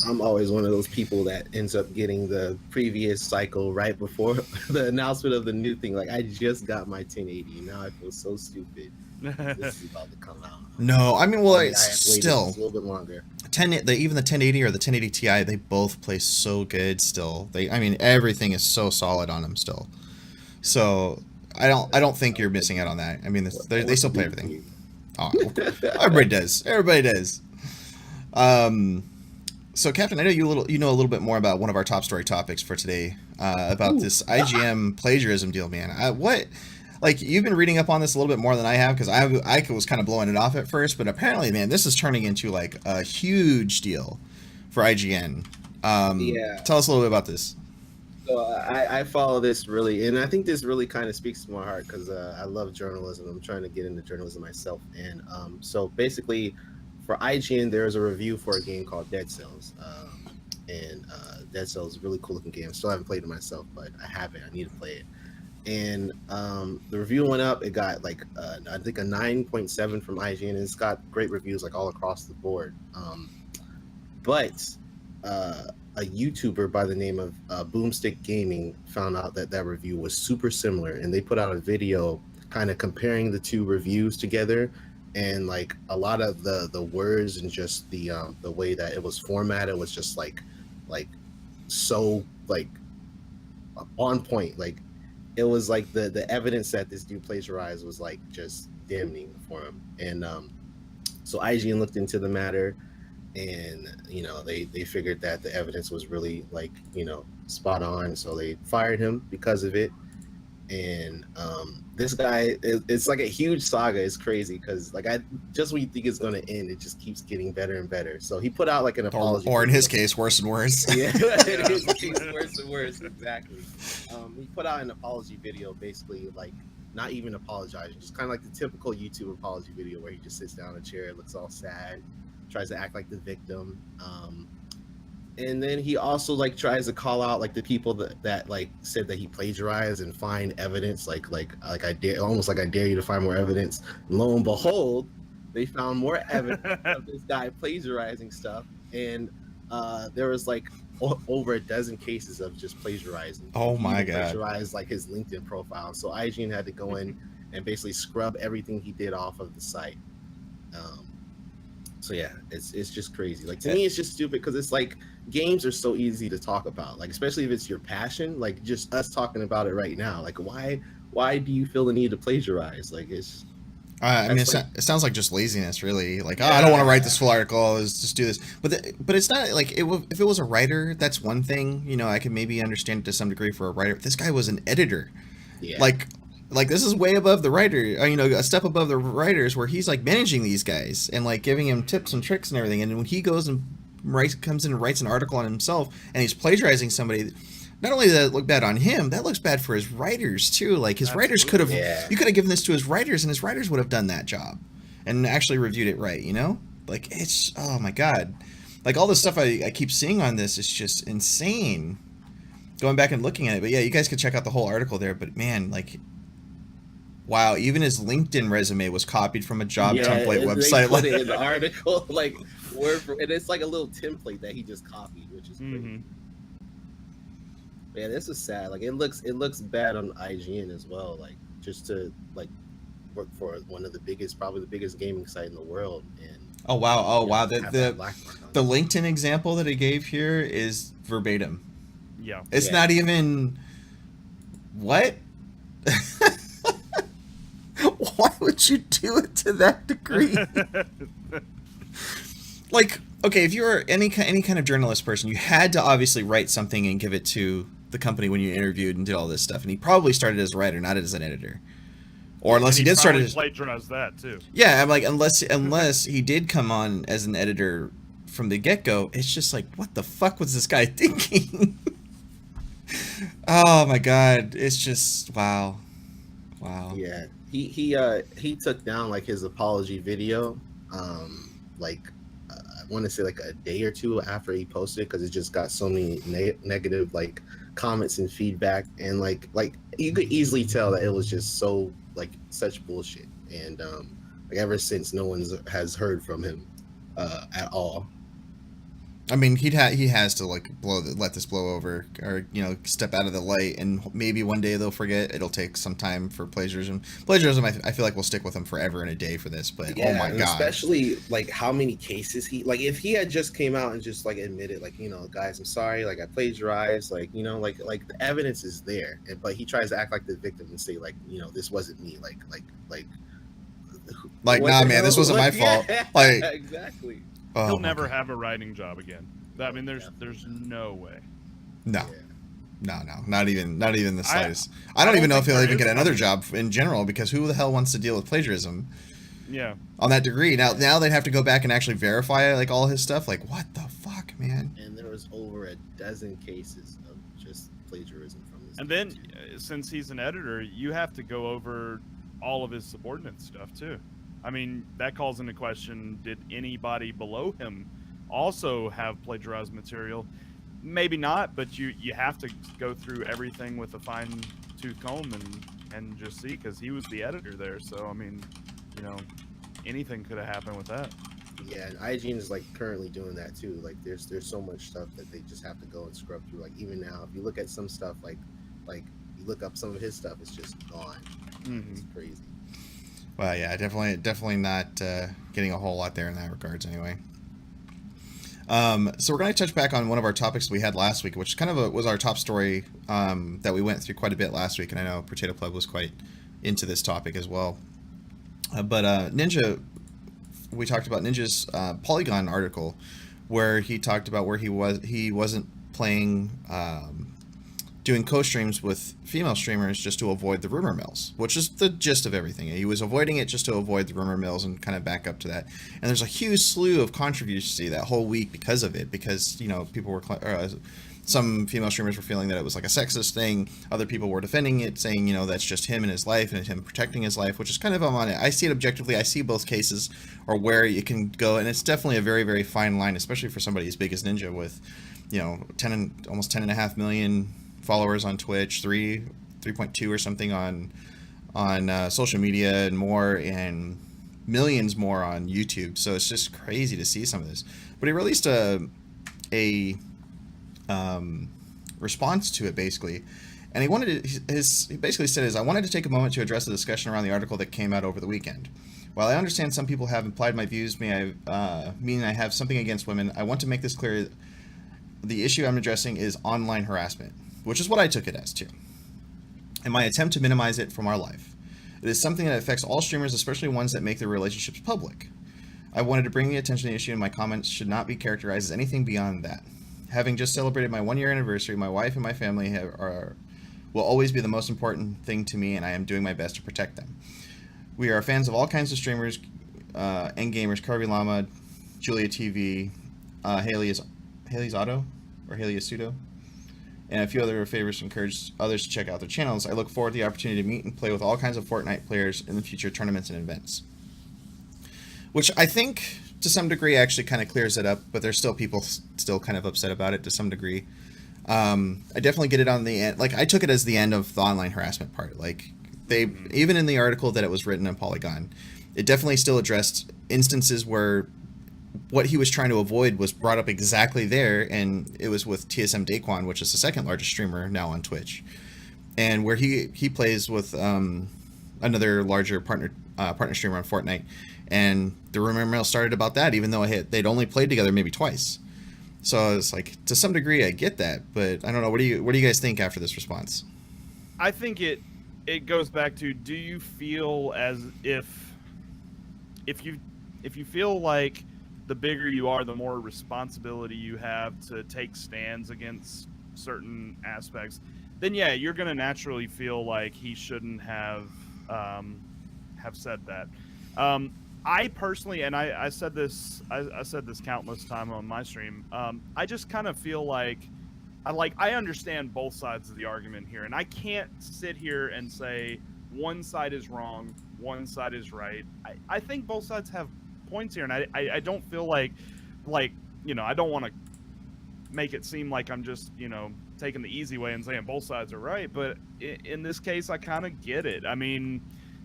I'm always one of those people that ends up getting the previous cycle right before the announcement of the new thing. Like, I just got my 1080, and now I feel so stupid. This is about to come out. No, I mean, well, I mean, it's I have waited still just a little bit longer. even the 1080 or the 1080 Ti, they both play so good still. I mean, everything is so solid on them still. So I don't think you're missing out on that. I mean, they still play everything. Oh, everybody does. Everybody does. So, Captain, I know you know a little bit more about one of our top story topics for today, about this IGM plagiarism deal, man. Like, you've been reading up on this a little bit more than I have, because I was kind of blowing it off at first, but apparently, man, this is turning into like a huge deal for IGN. Yeah. Tell us a little bit about this. So I follow this really, and I think this really kind of speaks to my heart because I love journalism. I'm trying to get into journalism myself, and so basically, for IGN, there's a review for a game called Dead Cells, and Dead Cells is a really cool looking game. I still haven't played it myself, but I have it. I need to play it. And the review went up. It got like I think a 9.7 from IGN, and it's got great reviews like all across the board. But a YouTuber by the name of Boomstick Gaming found out that review was super similar, and they put out a video kind of comparing the two reviews together, and like a lot of the words and just the way that it was formatted was just like so like on point. Like, it was like the evidence that this dude plagiarized was like just damning for him. And so IGN looked into the matter, and they figured that the evidence was really like spot on, so they fired him because of it. And this guy, it's like a huge saga. It's crazy because like just when you think it's going to end, it just keeps getting better and better. So he put out like an apology, or in his case, worse and worse. Yeah, it is worse and worse. Exactly. He put out an apology video, basically like not even apologizing, just kind of like the typical YouTube apology video where he just sits down in a chair, looks all sad, tries to act like the victim. And then he also like tries to call out like the people that like said that he plagiarized and find evidence, like I dare, almost like I dare you to find more evidence. Lo and behold, they found more evidence of this guy plagiarizing stuff, and there was like over a dozen cases of just plagiarizing. Oh my God! Plagiarized like his LinkedIn profile, so IGN had to go in and basically scrub everything he did off of the site. So yeah, it's just crazy. Like, to me, it's just stupid because it's like games are so easy to talk about, like especially if it's your passion. Like, just us talking about it right now. Like, why do you feel the need to plagiarize? Like, it's. I mean, it sounds like just laziness, really. Like, I don't want to write this full article. Let's just do this. But it's not like if it was a writer, that's one thing. I could maybe understand it to some degree for a writer. This guy was an editor. Yeah. Like this is way above the writer, a step above the writers, where he's like managing these guys and like giving him tips and tricks and everything. And when he goes and comes in and writes an article on himself and he's plagiarizing somebody, not only does that look bad on him, that looks bad for his writers too. Like, his writers could have, you could have given this to his writers, and his writers would have done that job and actually reviewed it right. Like, it's, oh my God, like all the stuff I keep seeing on this is just insane. Going back and looking at it, but yeah, you guys can check out the whole article there. But man, like, wow, even his LinkedIn resume was copied from a job template website. They put it in the article, like word for, and it's like a little template that he just copied, which is crazy. Mm-hmm. Yeah, this is sad. Like, it looks bad on IGN as well. Like, just to like work for one of the biggest, probably the biggest gaming site in the world, and wow, the LinkedIn example that he gave here is verbatim. Yeah, it's not even what. Why would you do it to that degree? Like, okay, if you're any kind of journalist person, you had to obviously write something and give it to the company when you interviewed and did all this stuff. And he probably started as a writer, not as an editor. Or unless he did start as plagiarized that too. Yeah, I'm like, unless he did come on as an editor from the get-go, it's just like, what the fuck was this guy thinking? Oh my God, it's just wow. Yeah, he took down like his apology video, like I want to say like a day or two after he posted it, because it just got so many negative like comments and feedback, and like you could easily tell that it was just so like such bullshit. And like ever since, no one has heard from him at all. I mean, he has to like let this blow over, or step out of the light, and maybe one day they'll forget. It'll take some time for plagiarism. Plagiarism, I feel like will stick with him forever and a day for this. But Yeah, oh my and god, especially like how many cases he like if he had just came out and just like admitted like guys, I'm sorry, like I plagiarized, like like the evidence is there, but he tries to act like the victim and say like this wasn't me, like like what nah, the man, this hell? wasn't my Like, fault. yeah, Like exactly. oh He'll my never God. have a writing job again. I mean, there's Definitely. no way. No. Yeah. No, not even the slightest. I I don't don't even know if think he'll there even is get another one. job in general, because who the hell wants to deal with plagiarism Yeah. on that degree? Now they'd have to go back and actually verify like all his stuff. Like what the fuck, man? And there was over a dozen cases of just plagiarism from this. And then, since he's an editor, you have to go over all of his subordinate stuff too. I mean, that calls into question: did anybody below him also have plagiarized material? Maybe not, but you have to go through everything with a fine-tooth comb and just see, because he was the editor there. So I mean, anything could have happened with that. Yeah, and IGN is like currently doing that too. Like there's so much stuff that they just have to go and scrub through. Like even now, if you look at some stuff, like you look up some of his stuff, it's just gone. It's crazy. Well, yeah, definitely not getting a whole lot there in that regards, anyway. So we're going to touch back on one of our topics we had last week, which kind of was our top story that we went through quite a bit last week, and I know Potato Plug was quite into this topic as well. But Ninja, we talked about Ninja's Polygon article, where he talked about where he wasn't playing, doing co-streams with female streamers just to avoid the rumor mills, which is the gist of everything. He was avoiding it just to avoid the rumor mills and kind of back up to that. And there's a huge slew of controversy that whole week because of it, because people were some female streamers were feeling that it was like a sexist thing. Other people were defending it, saying that's just him and his life and him protecting his life, which is kind of on it. I see it objectively. I see both cases or where you can go, and it's definitely a very, very fine line, especially for somebody as big as Ninja with almost 10.5 million followers on Twitch, 3.2 or something on social media and more, and millions more on YouTube. So it's just crazy to see some of this. But he released a response to it, basically, and he basically said, I wanted to take a moment to address the discussion around the article that came out over the weekend. While I understand some people have implied my views mean I have something against women, I want to make this clear. The issue I'm addressing is online harassment, which is what I took it as too, and my attempt to minimize it from our life. It is something that affects all streamers, especially ones that make their relationships public. I wanted to bring the attention to the issue, and my comments should not be characterized as anything beyond that. Having just celebrated my 1-year anniversary, my wife and my family will always be the most important thing to me, and I am doing my best to protect them. We are fans of all kinds of streamers and gamers: Carvey Llama, Julia TV, Haley's Auto, or Haley's Pseudo, and a few other favorites. Encourage others to check out their channels. I look forward to the opportunity to meet and play with all kinds of Fortnite players in the future tournaments and events. Which I think, to some degree, actually kind of clears it up, but there's still people still kind of upset about it to some degree. I definitely get it on the end. Like, I took it as the end of the online harassment part. Like, they, even in the article that it was written in Polygon, it definitely still addressed instances where what he was trying to avoid was brought up exactly there, and it was with TSM Daquan, which is the second largest streamer now on Twitch, and where he plays with another larger partner streamer on Fortnite, and the rumor mill started about that, even though they'd only played together maybe twice. So it's like, to some degree, I get that, but I don't know. What do you guys think after this response? I think it goes back to, do you feel as if you feel like the bigger you are, the more responsibility you have to take stands against certain aspects, then yeah, you're going to naturally feel like he shouldn't have said that. I personally, and I said this countless times on my stream, I just kind of feel like I understand both sides of the argument here, and I can't sit here and say one side is wrong, one side is right. I think both sides have points here, and I don't feel like I don't want to make it seem like I'm just taking the easy way and saying both sides are right, but in this case, I kind of get it. I mean,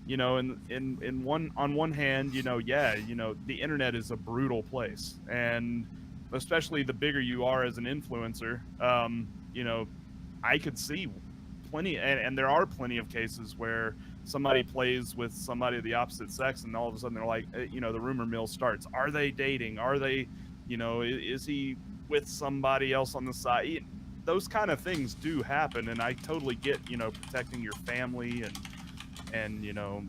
you know, in one on one hand, you know, yeah, you know, the internet is a brutal place, and especially the bigger you are as an influencer, you know, I could see plenty, and there are plenty of cases where somebody plays with somebody of the opposite sex, and all of a sudden they're like, you know, the rumor mill starts. Are they dating? Are they, you know, is he with somebody else on the side? Those kind of things do happen, and I totally get, you know, protecting your family and you know,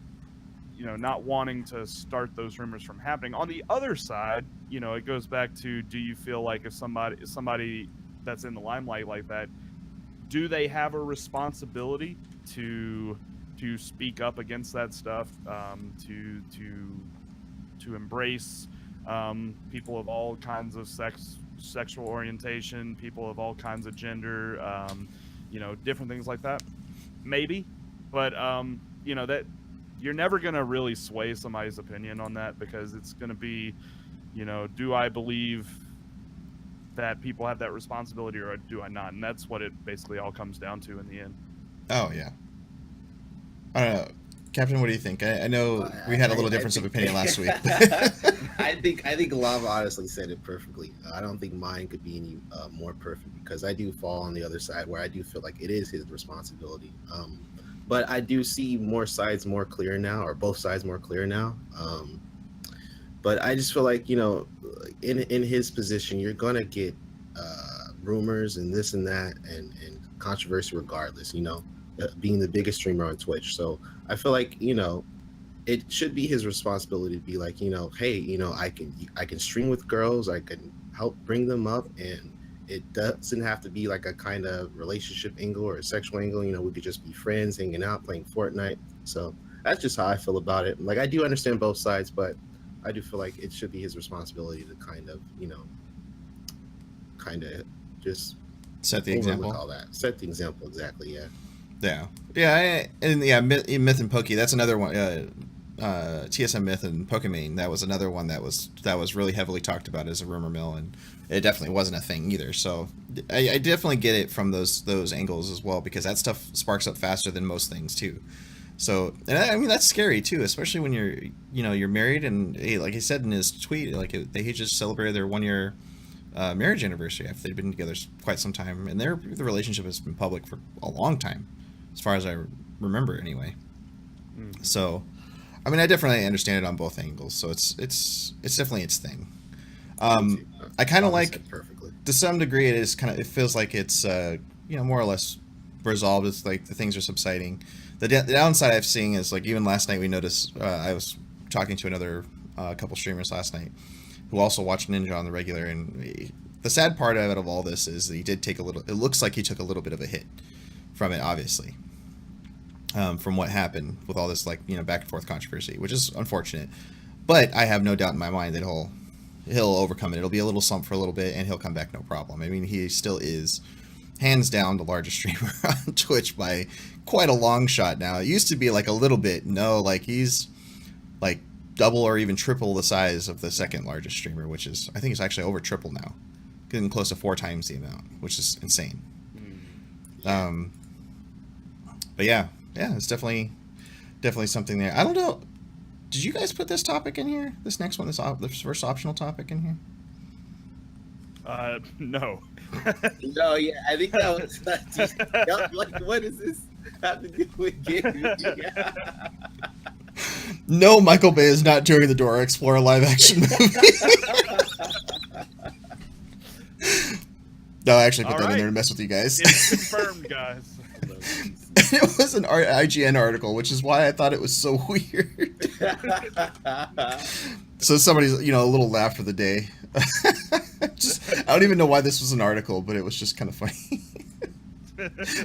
not wanting to start those rumors from happening. On the other side, you know, it goes back to, do you feel like if somebody that's in the limelight like that, do they have a responsibility to speak up against that stuff, to embrace people of all kinds of sexual orientation, people of all kinds of gender, you know, different things like that? Maybe, but you know, that you're never gonna really sway somebody's opinion on that, because it's gonna be, you know, do I believe that people have that responsibility or do I not? And that's what it basically all comes down to in the end. Oh yeah. I don't know, Captain. What do you think? I know we had a little difference of opinion last week. I think Lava honestly said it perfectly. I don't think mine could be any more perfect, because I do fall on the other side where I do feel like it is his responsibility. But I do see more sides more clear now, or both sides more clear now. But I just feel like, you know, in his position, you're gonna get rumors and this and that and controversy regardless. You know, being the biggest streamer on Twitch, so I feel like, you know, it should be his responsibility to be like, you know, hey, you know, I can stream with girls, I can help bring them up, and it doesn't have to be like a kind of relationship angle or a sexual angle. You know, we could just be friends, hanging out, playing Fortnite. So that's just how I feel about it. Like, I do understand both sides, but I do feel like it should be his responsibility to kind of, you know, just Set the overlook example. all that. Set the example, exactly. Yeah. Myth and Pokey. That's another one. TSM Myth and Pokimane. That was another one that was really heavily talked about as a rumor mill, and it definitely wasn't a thing either. So I definitely get it from those angles as well, because that stuff sparks up faster than most things too. So, and I mean, that's scary too, especially when you're married, and like he said in his tweet, like he just celebrated their 1 year marriage anniversary after they'd been together quite some time, and the relationship has been public for a long time, as far as I remember anyway. So, I mean, I definitely understand it on both angles. So it's definitely its thing. I kind of like, perfectly. to some degree, it feels like it's more or less resolved. It's like the things are subsiding. The downside I've seen is, like, even last night we noticed, I was talking to another couple streamers last night who also watched Ninja on the regular, and the sad part of it, of all this, is that he did take it looks like he took a little bit of a hit from it, obviously, from what happened with all this, like, back and forth controversy, which is unfortunate. But I have no doubt in my mind that he'll overcome it. It'll be a little slump for a little bit, and he'll come back no problem. I mean, he still is hands down the largest streamer on Twitch by quite a long shot now. It used to be like a little bit, like he's like double or even triple the size of the second largest streamer, which is, I think it's actually over triple now, getting close to 4 times the amount, which is insane. But yeah, it's definitely something there. I don't know. Did you guys put this topic in here? This next one, this first optional topic in here? No. No, yeah, I think that was like, what does this have to do with gaming? No, Michael Bay is not doing the Dora Explorer live action movie. No, I actually put that in there to mess with you guys. It's confirmed, guys. It was an IGN article, which is why I thought it was so weird. So somebody's, a little laugh for the day. I don't even know why this was an article, but it was just kind of funny.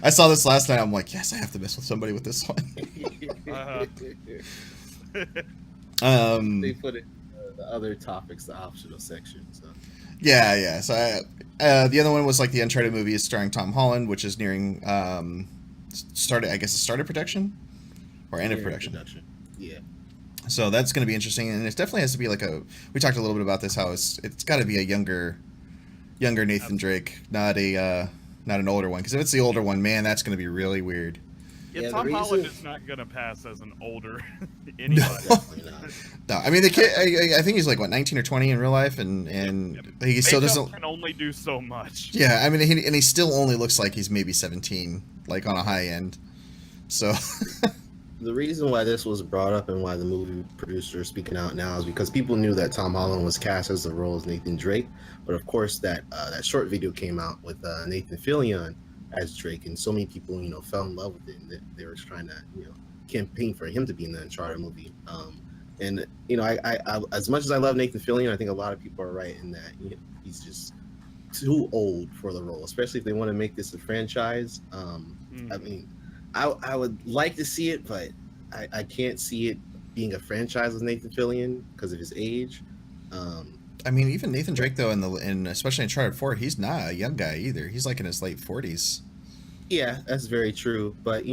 I saw this last night. I'm like, yes, I have to mess with somebody with this one. They put it in the other topics, the optional section. So. Yeah. So the other one was like the Uncharted movie is starring Tom Holland, which is nearing started production or end of production. Yeah. So that's going to be interesting, and it definitely has to be like we talked a little bit about this, how it's got to be a younger Nathan Drake, not a not an older one. Because if it's the older one, man, that's going to be really weird. Yeah, Yeah, the Tom reason- Holland is not gonna pass as an older anybody. Definitely not. No, I mean the kid. I think he's like what 19 or 20 in real life, and he still Makeup doesn't. can only do so much. Yeah, I mean, he still only looks like he's maybe 17, like on a high end. So The reason why this was brought up and why the movie producer is speaking out now is because people knew that Tom Holland was cast as the role as Nathan Drake, but of course that short video came out with Nathan Fillion as Drake, and so many people fell in love with it, and they were trying to campaign for him to be in the Uncharted movie. And I as much as I love Nathan Fillion, I think a lot of people are right in that he's just too old for the role, especially if they want to make this a franchise. I mean, I would like to see it, but I can't see it being a franchise with Nathan Fillion because of his age. I mean, even Nathan Drake though, in especially in Uncharted 4, he's not a young guy either. He's like in his late 40s. Yeah, that's very true. But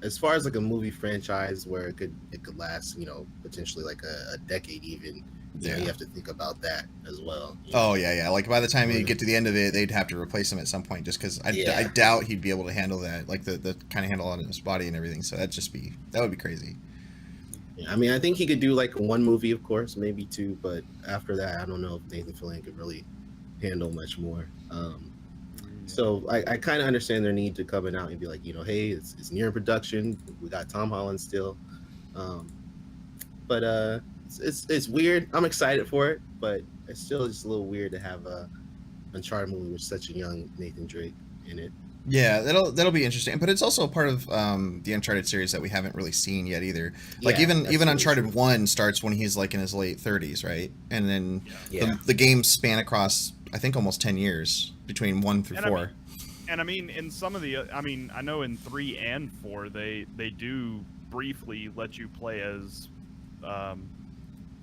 as far as like a movie franchise where it could last, potentially like a decade even. Yeah. You have to think about that as well. Oh yeah. Like by the time you get to the end of it, they'd have to replace him at some point, just because I doubt he'd be able to handle that, like the kind of handle on his body and everything. So that would be crazy. Yeah, I mean, I think he could do like one movie, of course, maybe two, but after that, I don't know if Nathan Fillion could really handle much more. So I kind of understand their need to come out and be like, hey, it's near production. We got Tom Holland still, but it's weird. I'm excited for it, but it's still just a little weird to have a Uncharted movie with such a young Nathan Drake in it. Yeah, that'll be interesting. But it's also a part of the Uncharted series that we haven't really seen yet either. Like Yeah, even that's really Uncharted true. 1 starts when he's like in his late 30s, right? And then Yeah. the games span across I think almost 10 years between 1 through And 4. I mean, in some of the, I know in 3 and 4 they do briefly let you play as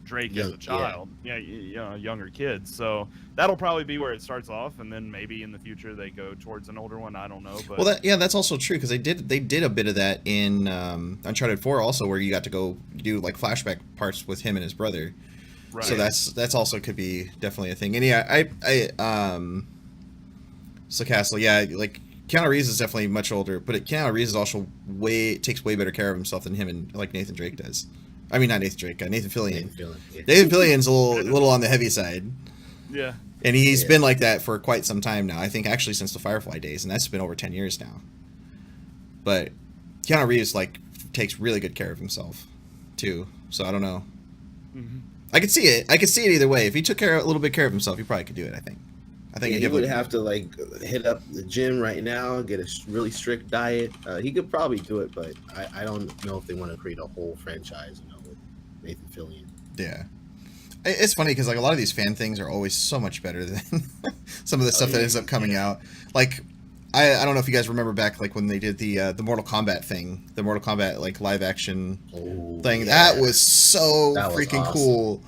Drake as Young- a child, younger kid. So that'll probably be where it starts off, and then maybe in the future they go towards an older one. I don't know, but Well, that's also true because they did a bit of that in Uncharted 4 also, where you got to go do like flashback parts with him and his brother. right. So that's also could be definitely a thing. And so Castle, yeah, like Keanu Reeves is definitely much older, but Keanu Reeves is also takes way better care of himself than him and like Nathan Drake does. I mean, not Nathan Drake, Nathan Fillion. Nathan Fillion, yeah. Nathan Fillion's a little on the heavy side, yeah. and he's Yeah. been like that for quite some time now. I think actually since the Firefly days, and that's been over 10 years now. But Keanu Reeves like takes really good care of himself too. So I don't know. Mhm. I could see it. I could see it either way. If he took a little bit care of himself, he probably could do it. I think Yeah, he would have to like hit up the gym right now, get a really strict diet. He could probably do it, but I don't know if they want to create a whole franchise, with Nathan Fillion. Yeah. It's funny because like a lot of these fan things are always so much better than some of the stuff that ends up coming out. Like I don't know if you guys remember back like when they did the Mortal Kombat thing, the Mortal Kombat like live action thing. Yeah. That was so That was freaking awesome. cool.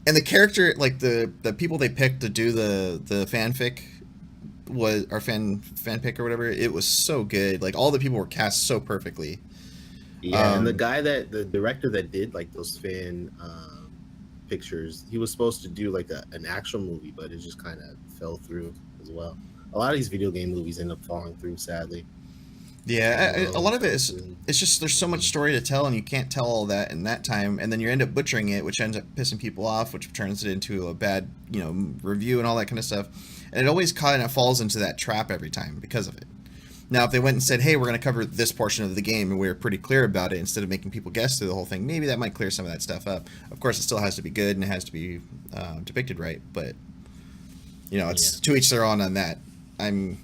And the character, like the people they picked to do the fanfic or fanfic or whatever, it was so good. Like all the people were cast so perfectly. Yeah, and the director that did like those fan pictures, he was supposed to do like an actual movie, but it just kind of fell through as well. A lot of these video game movies end up falling through, sadly. Yeah, a lot of it is it's just there's so much story to tell, and you can't tell all that in that time, and then you end up butchering it, which ends up pissing people off, which turns it into a bad review and all that kind of stuff. And it always kind of falls into that trap every time because of it. Now, if they went and said, "Hey, we're going to cover this portion of the game," and we were pretty clear about it, instead of making people guess through the whole thing, maybe that might clear some of that stuff up. Of course, it still has to be good and it has to be depicted right, but it's to each their own on that. I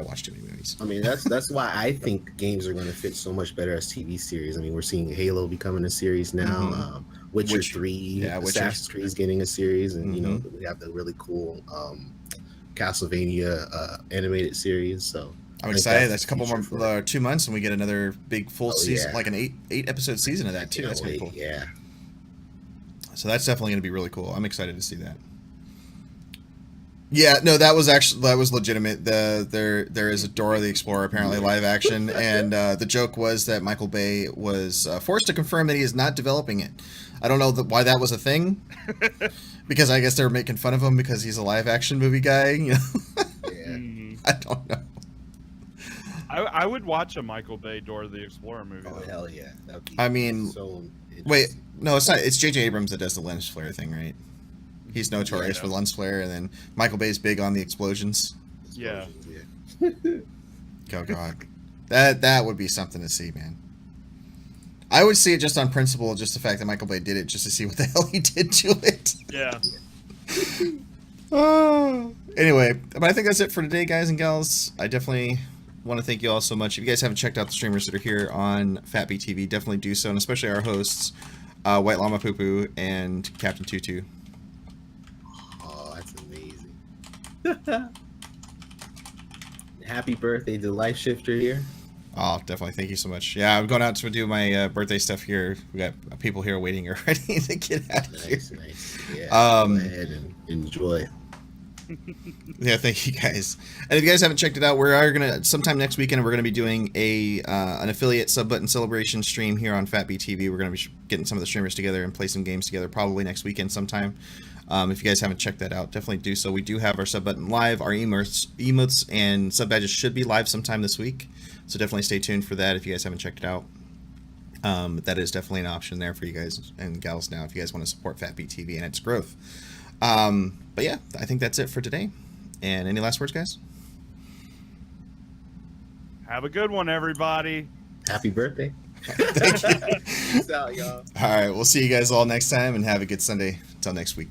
watch too many movies. I mean, that's why I think games are going to fit so much better as TV series. I mean, we're seeing Halo becoming a series now. Mhm. Witcher 3, Assassin's Creed is getting a series, and we have the really cool Castlevania animated series. So I'm I think excited. the That's a couple future for more 2 months, and we get another big full season, yeah. like an eight episode season of that too. Can't That's gonna be wait, cool. Yeah. So that's definitely going to be really cool. I'm excited to see that. Yeah, no, that was legitimate. There is a Dora the Explorer apparently live action, and the joke was that Michael Bay was forced to confirm that he is not developing it. I don't know why that was a thing, because I guess they were making fun of him because he's a live action movie guy. Yeah. Mhm. I don't know. I would watch a Michael Bay Dora the Explorer movie. Oh though. hell yeah! That'd be I mean, so Wait, interesting. no, it's not. It's J.J. Abrams that does the lens flare thing, right? He's notorious Yeah. for lens flare, and then Michael Bay's big on the explosions. Yeah. Yeah. Oh god, that would be something to see, man. I would see it just on principle, just the fact that Michael Bay did it, just to see what the hell he did to it. Yeah. Oh. Anyway, but I think that's it for today, guys and gals. I definitely want to thank you all so much. If you guys haven't checked out the streamers that are here on FatB TV, definitely do so, and especially our hosts, White Llama Poo Poo and Captain Tutu. Oh, that's amazing. Happy birthday to Life Shifter here. Oh, definitely. Thank you so much. Yeah, I'm going out to do my birthday stuff here. We got people here waiting already to get out of here. Nice. Yeah. Um, Go ahead and enjoy. Yeah, thank you guys. And if you guys haven't checked it out, we are gonna sometime next weekend. We're gonna be doing a an affiliate sub button celebration stream here on FatB TV. We're gonna be getting some of the streamers together and play some games together, probably next weekend sometime. If you guys haven't checked that out, definitely do so. We do have our sub button live. Our emotes and sub badges should be live sometime this week, so definitely stay tuned for that if you guys haven't checked it out. That is definitely an option there for you guys and gals now if you guys want to support FatB TV and its growth. But yeah, I think that's it for today. And any last words, guys? Have a good one, everybody. Happy birthday. Thank you. Peace out, y'all. All right, we'll see you guys all next time and have a good Sunday. Until next week.